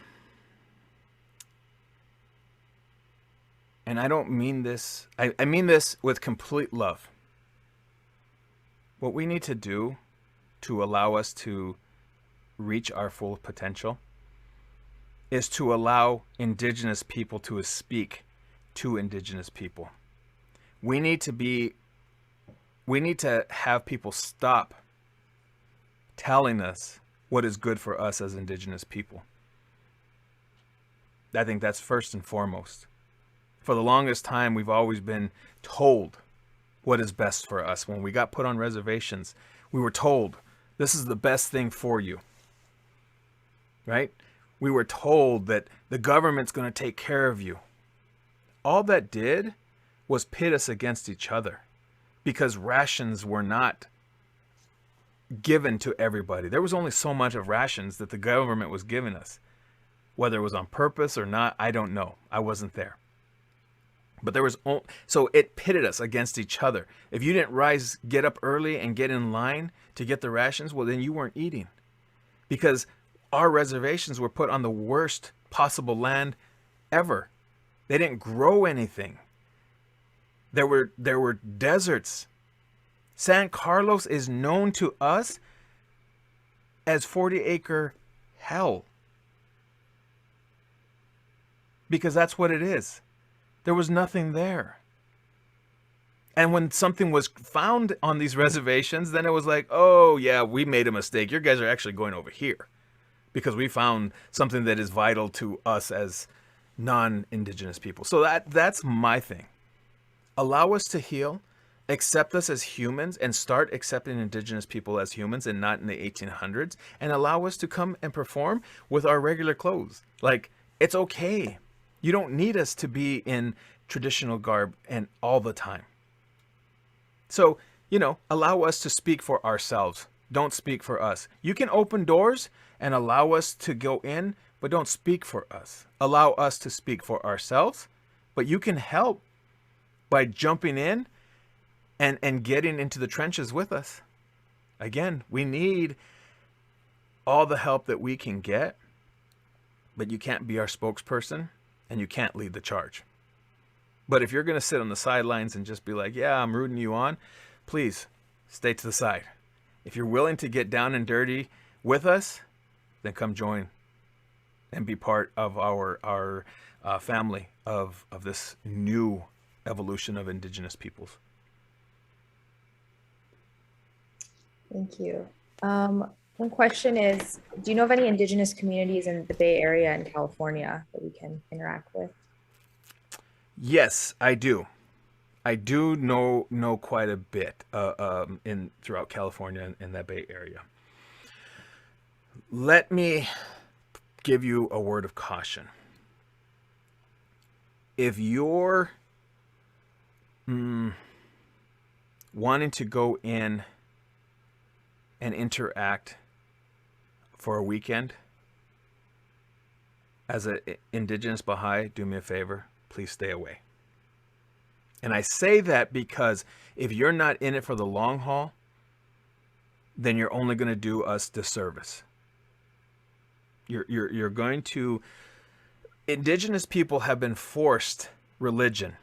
I don't mean this, I mean this with complete love. What we need to do to allow us to reach our full potential is to allow Indigenous people to speak to Indigenous people. We need to have people stop telling us what is good for us as Indigenous people. I think that's first and foremost. For the longest time, we've always been told what is best for us. When we got put on reservations, we were told, this is the best thing for you, right? We were told that the government's going to take care of you. All that did was pit us against each other, because rations were not given to everybody. There was only so much of rations that the government was giving us. Whether it was on purpose or not, I don't know. I wasn't there. But so it pitted us against each other. If you didn't get up early and get in line to get the rations, well, then you weren't eating. Because our reservations were put on the worst possible land ever. They didn't grow anything. There were deserts. San Carlos is known to us as 40-acre hell. Because that's what it is. There was nothing there. And when something was found on these reservations, then it was like, oh yeah, we made a mistake. You guys are actually going over here because we found something that is vital to us as non-Indigenous people. So that's my thing. Allow us to heal, accept us as humans, and start accepting Indigenous people as humans and not in the 1800s, and allow us to come and perform with our regular clothes. Like, it's okay. You don't need us to be in traditional garb and all the time. So, allow us to speak for ourselves Don't speak for us. You can open doors and allow us to go in, but don't speak for us. Allow us to speak for ourselves, but you can help by jumping in and getting into the trenches with us. Again, we need all the help that we can get, but you can't be our spokesperson and you can't lead the charge. But if you're going to sit on the sidelines and just be like, yeah, I'm rooting you on, please stay to the side. If you're willing to get down and dirty with us, then come join and be part of our family of this new evolution of Indigenous peoples. Thank you. One question is, do you know of any Indigenous communities in the Bay Area and California that we can interact with? Yes, I do. I do know quite a bit throughout California and that Bay Area. Let me give you a word of caution. If you're wanting to go in and interact for a weekend as an Indigenous Baha'i, do me a favor, please stay away. And I say that because if you're not in it for the long haul, then you're only going to do us disservice. You're going to... Indigenous people have been forced religion.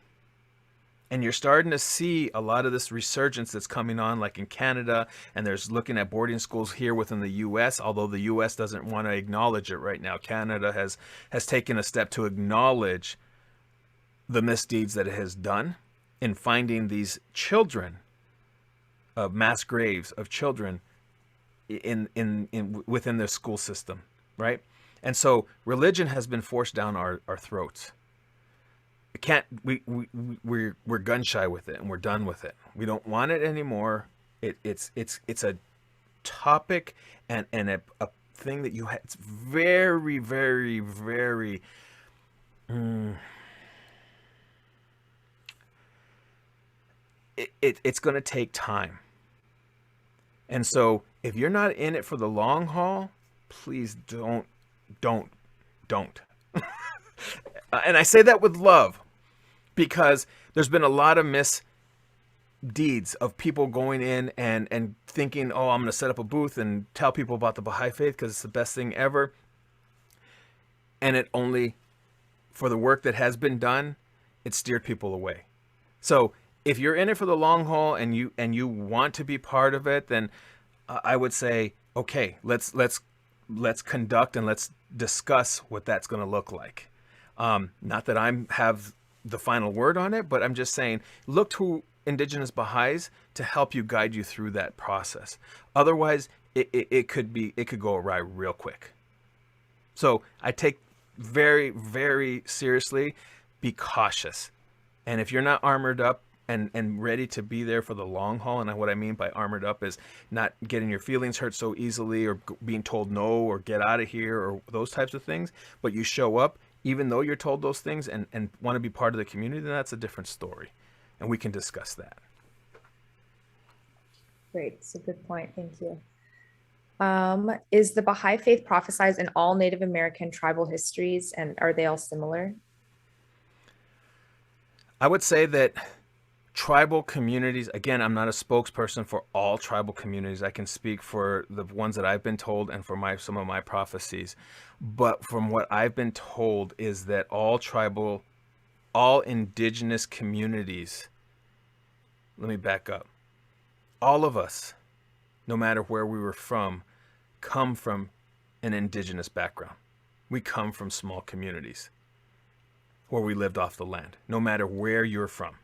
And you're starting to see a lot of this resurgence that's coming on, like in Canada, and there's looking at boarding schools here within the U.S., although the U.S. doesn't want to acknowledge it right now. Canada has taken a step to acknowledge the misdeeds that it has done in finding these children, mass graves of children within their school system, right? And so religion has been forced down our throats. We're gun shy with it, and we're done with it. We don't want it anymore. It's a topic and a thing that you have. It's very, very, very. It's going to take time. And so if you're not in it for the long haul, please don't. And I say that with love, because there's been a lot of misdeeds of people going in and thinking, oh, I'm going to set up a booth and tell people about the Baha'i faith because it's the best thing ever. And it only, for the work that has been done, it steered people away. So if you're in it for the long haul and you want to be part of it, then I would say, okay, let's conduct and let's discuss what that's going to look like. Not that I have the final word on it, but I'm just saying, look to Indigenous Baha'is to help you guide you through that process. Otherwise, it could go awry real quick. So I take very, very seriously, be cautious. And if you're not armored up and ready to be there for the long haul, and what I mean by armored up is not getting your feelings hurt so easily or being told no or get out of here or those types of things, but you show up even though you're told those things and want to be part of the community, then that's a different story. And we can discuss that. Great. It's a good point. Thank you. Is the Baha'i faith prophesied in all Native American tribal histories, and are they all similar? I would say that tribal communities, again, I'm not a spokesperson for all tribal communities. I can speak for the ones that I've been told and for some of my prophecies. But from what I've been told is that all indigenous communities, let me back up. All of us, no matter where we were from, come from an indigenous background. We come from small communities where we lived off the land, no matter where you're from.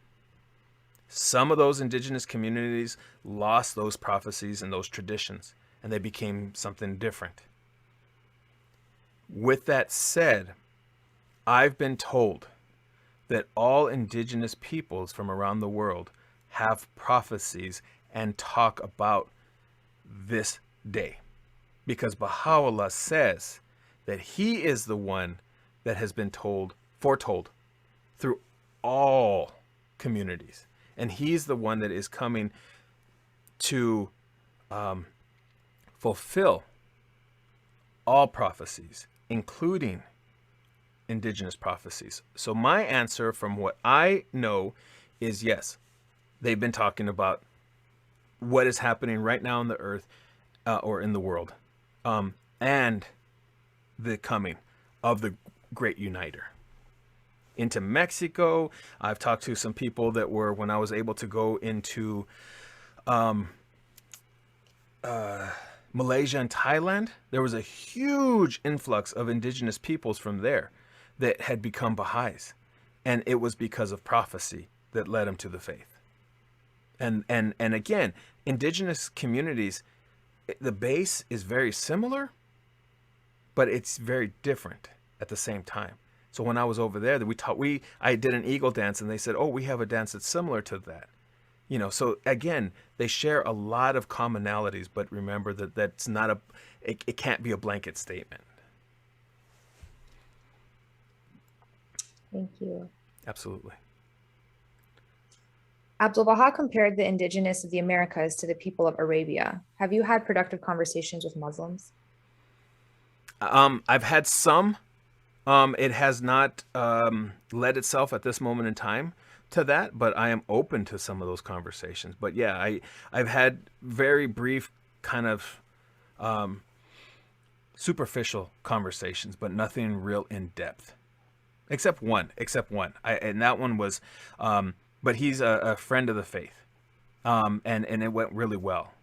Some of those indigenous communities lost those prophecies and those traditions, and they became something different. With that said, I've been told that all indigenous peoples from around the world have prophecies and talk about this day, because Bahá'u'lláh says that he is the one that has been foretold through all communities. And he's the one that is coming to fulfill all prophecies, including indigenous prophecies. So my answer from what I know is yes, they've been talking about what is happening right now on the earth or in the world, and the coming of the great uniter. Into Mexico, I've talked to some people that were, when I was able to go into Malaysia and Thailand, there was a huge influx of indigenous peoples from there that had become Baha'is. And it was because of prophecy that led them to the faith. And again, indigenous communities, the base is very similar, but it's very different at the same time. So when I was over there, I did an eagle dance, and they said, "Oh, we have a dance that's similar to that." So again, they share a lot of commonalities, but remember that that's not it can't be a blanket statement. Thank you. Absolutely. Abdu'l-Baha compared the indigenous of the Americas to the people of Arabia. Have you had productive conversations with Muslims? I've had some. It has not led itself at this moment in time to that, but I am open to some of those conversations. But yeah, I've had very brief kind of superficial conversations, but nothing real in depth. Except one. And that one was, but he's a friend of the faith, and it went really well,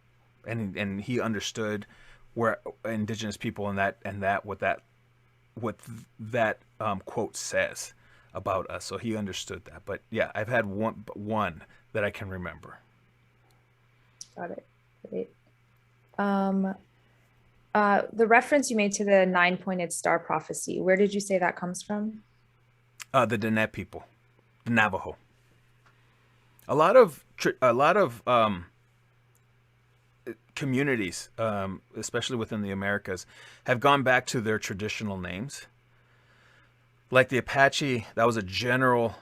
and he understood where indigenous people and what that quote says about us. So he understood that. But yeah, I've had one that I can remember. Got it. Great. The reference you made to the 9-pointed star prophecy, where did you say that comes from? The Diné people, the Navajo. A lot of communities, especially within the Americas, have gone back to their traditional names. Like the Apache, that was a general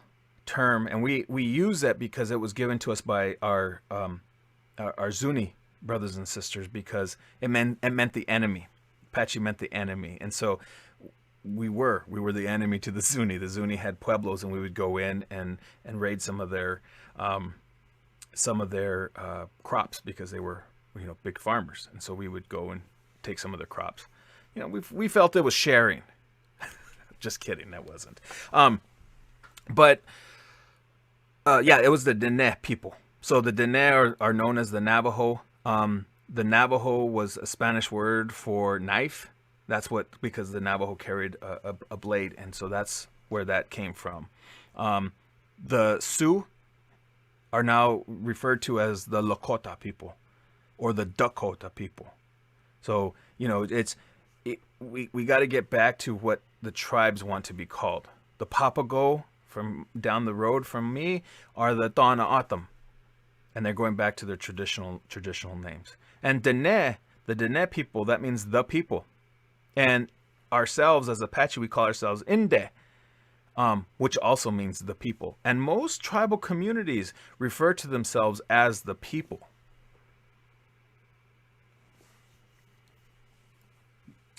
term, and we use that because it was given to us by our Zuni brothers and sisters, because it meant the enemy. Apache meant the enemy, and so we were the enemy to the Zuni. The Zuni had pueblos, and we would go in and raid some of their crops, because they were big farmers, and so we would go and take some of their crops. We felt it was sharing. Just kidding, that wasn't. But it was the Diné people. So the Diné are known as the Navajo. The Navajo was a Spanish word for knife. That's because the Navajo carried a blade, and so that's where that came from. The Sioux are now referred to as the Lakota people, or the Dakota people. So we got to get back to what the tribes want to be called. The Papago from down the road from me are the Tana Atam, and they're going back to their traditional names. And Diné, the Diné people, that means the people. And ourselves as Apache, we call ourselves Inde, which also means the people. And most tribal communities refer to themselves as the people.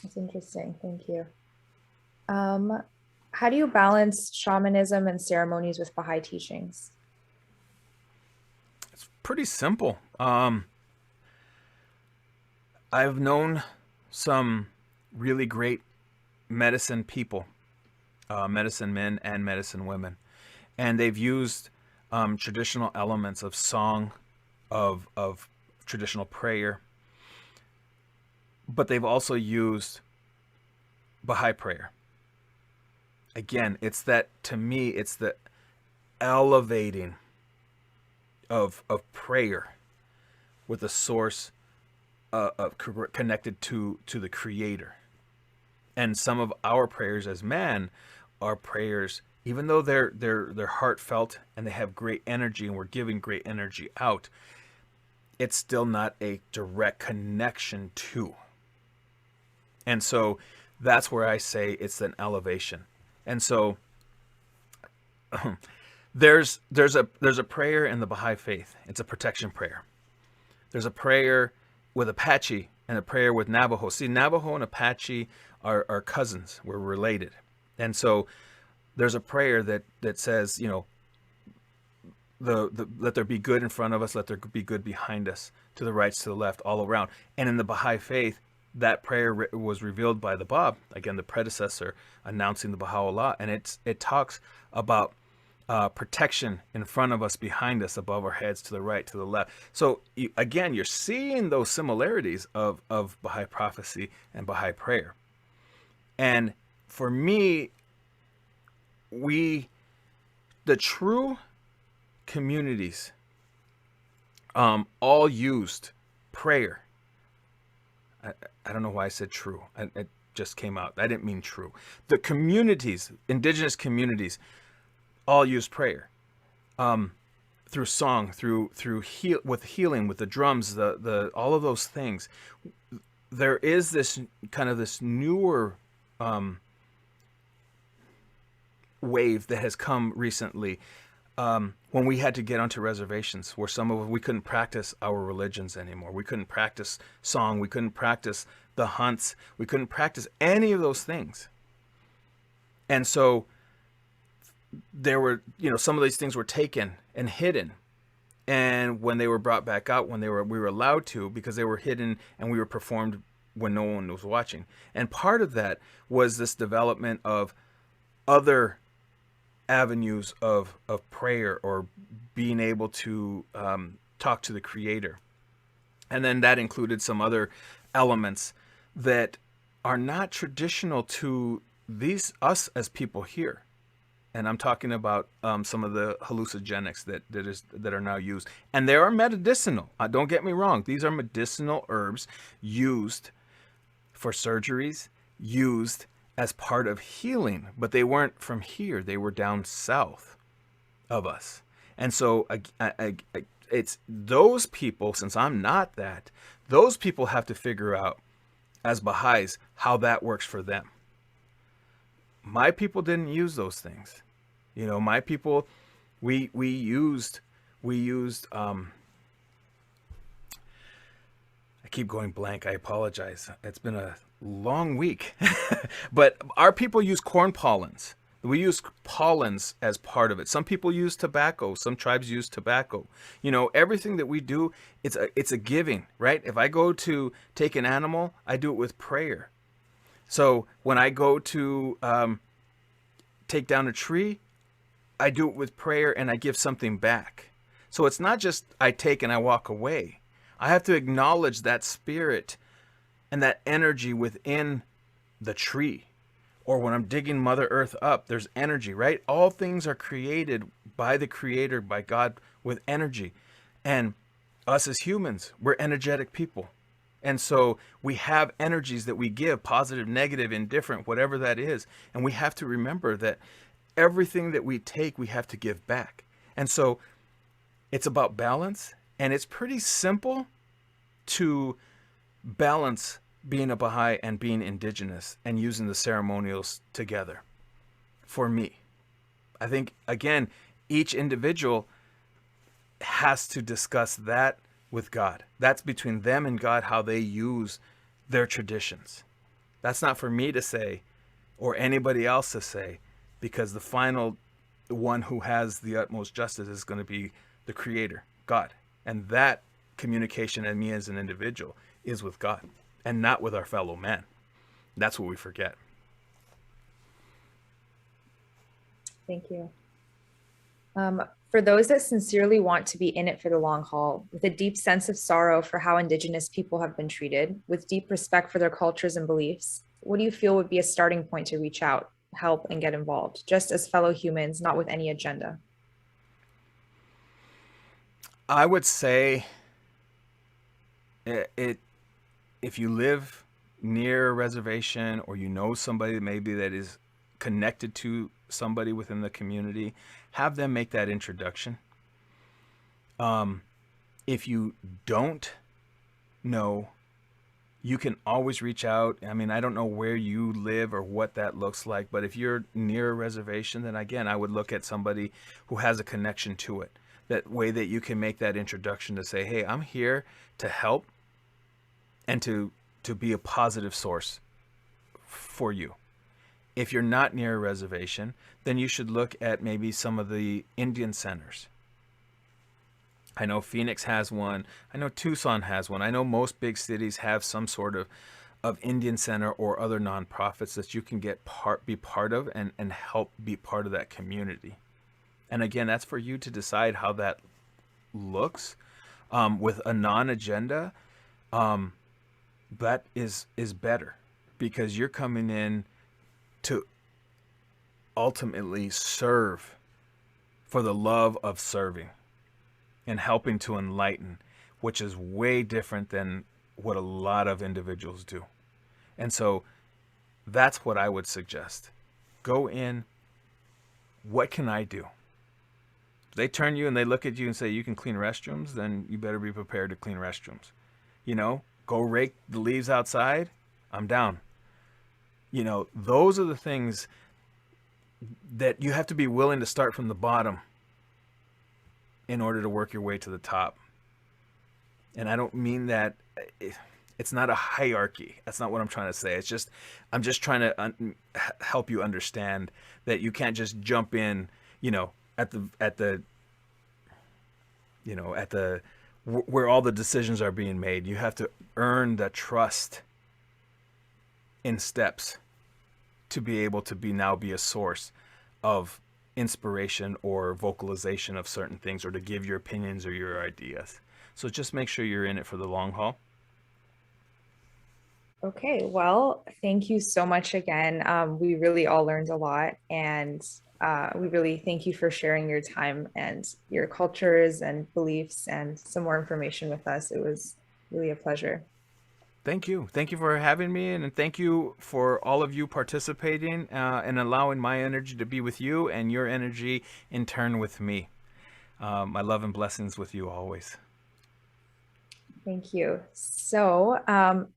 That's interesting. Thank you. How do you balance shamanism and ceremonies with Baha'i teachings? It's pretty simple. I've known some really great medicine people, medicine men and medicine women, and they've used traditional elements of song, of traditional prayer, but they've also used Baha'i prayer. Again, to me, it's the elevating of prayer with a source connected to the Creator. And some of our prayers as man are prayers, even though they're heartfelt and they have great energy, and we're giving great energy out, it's still not a direct connection to. And so that's where I say it's an elevation. And so there's a prayer in the Baha'i faith. It's a protection prayer. There's a prayer with Apache and a prayer with Navajo. See, Navajo and Apache are cousins. We're related. And so there's a prayer that says, you know, let there be good in front of us, let there be good behind us, to the right, to the left, all around. And in the Baha'i faith, that prayer was revealed by the Bab, again, the predecessor, announcing the Bahá'u'lláh. And it talks about protection in front of us, behind us, above our heads, to the right, to the left. So again, you're seeing those similarities of Baha'i prophecy and Baha'i prayer. And for me, the true communities all used prayer. I don't know why I said true. It just came out. I didn't mean true. The communities, indigenous communities, all use prayer, through song, with healing, with the drums, the all of those things. There is this kind of this newer wave that has come recently, when we had to get onto reservations, where we couldn't practice our religions anymore. We couldn't practice song. We couldn't practice the hunts. We couldn't practice any of those things. And so there were, you know, some of these things were taken and hidden. And when they were brought back out, we were allowed to, because they were hidden and we were performed when no one was watching. And part of that was this development of other avenues of prayer, or being able to talk to the Creator. And then that included some other elements that are not traditional to us as people here. And I'm talking about some of the hallucinogenics that are now used. And they are medicinal. Don't get me wrong. These are medicinal herbs used for surgeries, used as part of healing. But they weren't from here. They were down south of us. And so it's those people, since I'm not that, those people have to figure out, as Baha'is, how that works for them. My people didn't use those things. You know, my people, we used I keep going blank. I apologize. It's been a long week. But our people use corn pollens. We use pollens as part of it. Some people use tobacco. Some tribes use tobacco. You know, everything that we do, it's a giving, right? If I go to take an animal, I do it with prayer. So when I go to take down a tree, I do it with prayer, and I give something back. So it's not just I take and I walk away. I have to acknowledge that spirit and that energy within the tree. Or when I'm digging Mother Earth up, there's energy, right? All things are created by the Creator, by God, with energy. And us as humans, we're energetic people. And so we have energies that we give, positive, negative, indifferent, whatever that is. And we have to remember that everything that we take, we have to give back. And so it's about balance. And it's pretty simple to balance being a Baha'i and being indigenous and using the ceremonials together. For me, I think, again, each individual has to discuss that with God. That's between them and God, how they use their traditions. That's not for me to say or anybody else to say, because the final one who has the utmost justice is going to be the Creator, God. And that communication, and me as an individual, is with God and not with our fellow man. That's what we forget. Thank you. For those that sincerely want to be in it for the long haul, with a deep sense of sorrow for how Indigenous people have been treated, with deep respect for their cultures and beliefs, what do you feel would be a starting point to reach out, help, and get involved, just as fellow humans, not with any agenda? I would say if you live near a reservation, or you know somebody maybe that is connected to somebody within the community, have them make that introduction. If you don't know, you can always reach out. I mean, I don't know where you live or what that looks like, but if you're near a reservation, then again, I would look at somebody who has a connection to it. That way that you can make that introduction to say, hey, I'm here to help and to to be a positive source for you. If you're not near a reservation, then you should look at maybe some of the Indian centers. I know Phoenix has one. I know Tucson has one. I know most big cities have some sort of Indian center or other nonprofits that you can be part of and help be part of that community. And again, that's for you to decide how that looks. With a non-agenda, that is better, because you're coming in to ultimately serve for the love of serving and helping to enlighten, which is way different than what a lot of individuals do. And so that's what I would suggest. Go in, what can I do? If they turn you and they look at you and say you can clean restrooms, then you better be prepared to clean restrooms. Go rake the leaves outside, I'm down. Those are the things that you have to be willing to start from the bottom in order to work your way to the top. And I don't mean that it's not a hierarchy. That's not what I'm trying to say. It's just, I'm just trying to help you understand that you can't just jump in, at the where all the decisions are being made. You have to earn the trust in steps to be able to be a source of inspiration or vocalization of certain things, or to give your opinions or your ideas. So just make sure you're in it for the long haul. Okay, well, thank you so much again. We really all learned a lot, and we really thank you for sharing your time and your cultures and beliefs and some more information with us. It was really a pleasure. Thank you. Thank you for having me, and thank you for all of you participating and allowing my energy to be with you and your energy in turn with me. My love and blessings with you always. Thank you. So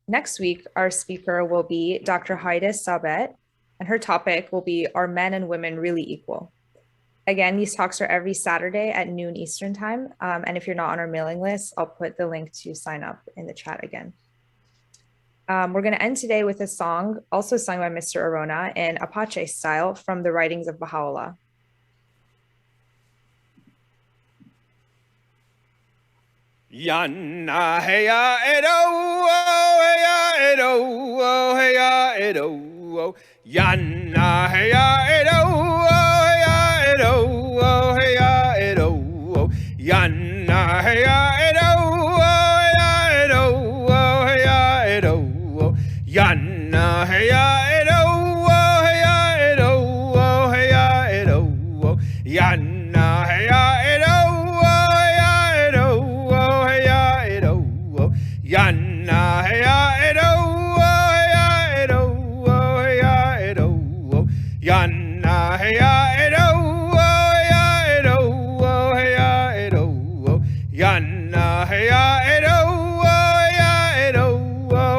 next week, our speaker will be Dr. Haida Sabet, and her topic will be, Are Men and Women Really Equal? Again, these talks are every Saturday at noon Eastern time. And if you're not on our mailing list, I'll put the link to sign up in the chat again. We're going to end today with a song also sung by Mr. Orona in Apache style from the writings of Bahá'u'lláh. Yanna heya edo, heya edo, heya edo. Yanna heya edo, heya edo, heya edo. Yanna heya edo, heya edo, heya edo. Yanna heya edo, heya edo, heya edo. Yanna heya edo. Yanna heya edo, heya edo, heya edo. Yanna heya edo, heya edo, heya edo. Yanna heya edo, heya edo,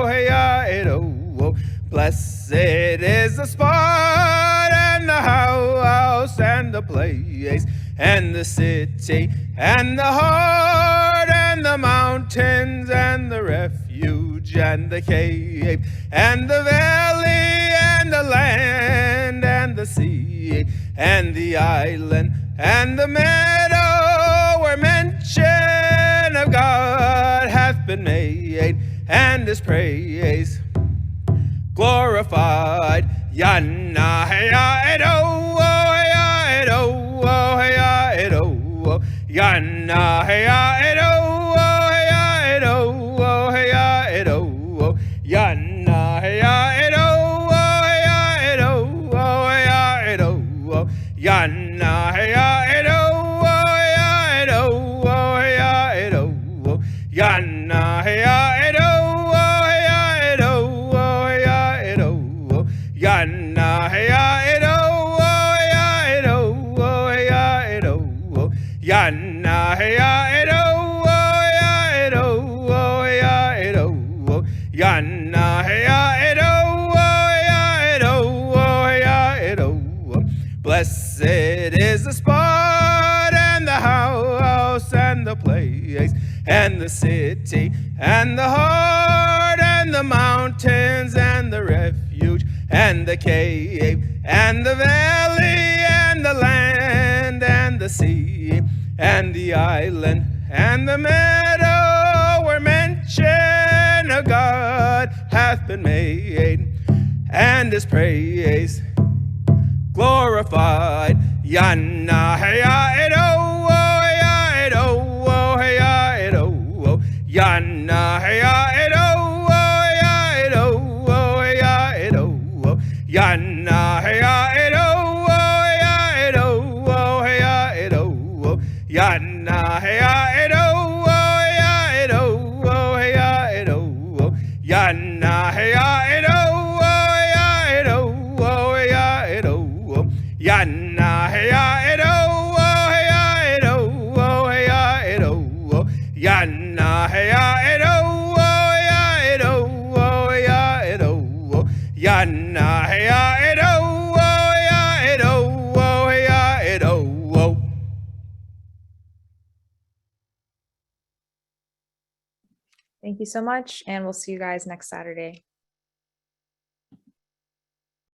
heya edo. Blessed is the spot and the house and the place and the city and the heart and the mountains and the refuge and the cave and the valley and the land and the sea and the island and the meadow where mention of God hath been made, and his praise glorified. Yanna heya edo, heya edo, heya edo. Yanna heya edo, heya edo, heya edo. Yanna heya edo, heya edo, heya edo. Yanna heya edo, heya edo, heya edo. Yanna heya edo, heya edo, heya edo. Yanna heya edo, heya edo, heya edo. Yanna heya edo, heya edo, heya edo. Yanna heya edo, heya edo, heya edo. Blessed is the spot and the house and the place and the city and the heart and and the mountains and the refuge and the cave and the valley and the land and the sea and the island and the meadow where mention of God hath been made, and his praise glorified. Yanna heya edo, heya edo, heya edo. Yanna heya edo, heya edo, heya edo. Yanna heya edo, heya edo, heya edo. Yanna heya edo, heya edo, heya edo. Yanna heya edo, heya edo, heya edo. Yanna heya edo, heya edo, heya edo. Yanna heya edo, heya edo, heya edo. Yanna heya edo, heya edo, heya edo. Thank you so much, and we'll see you guys next Saturday.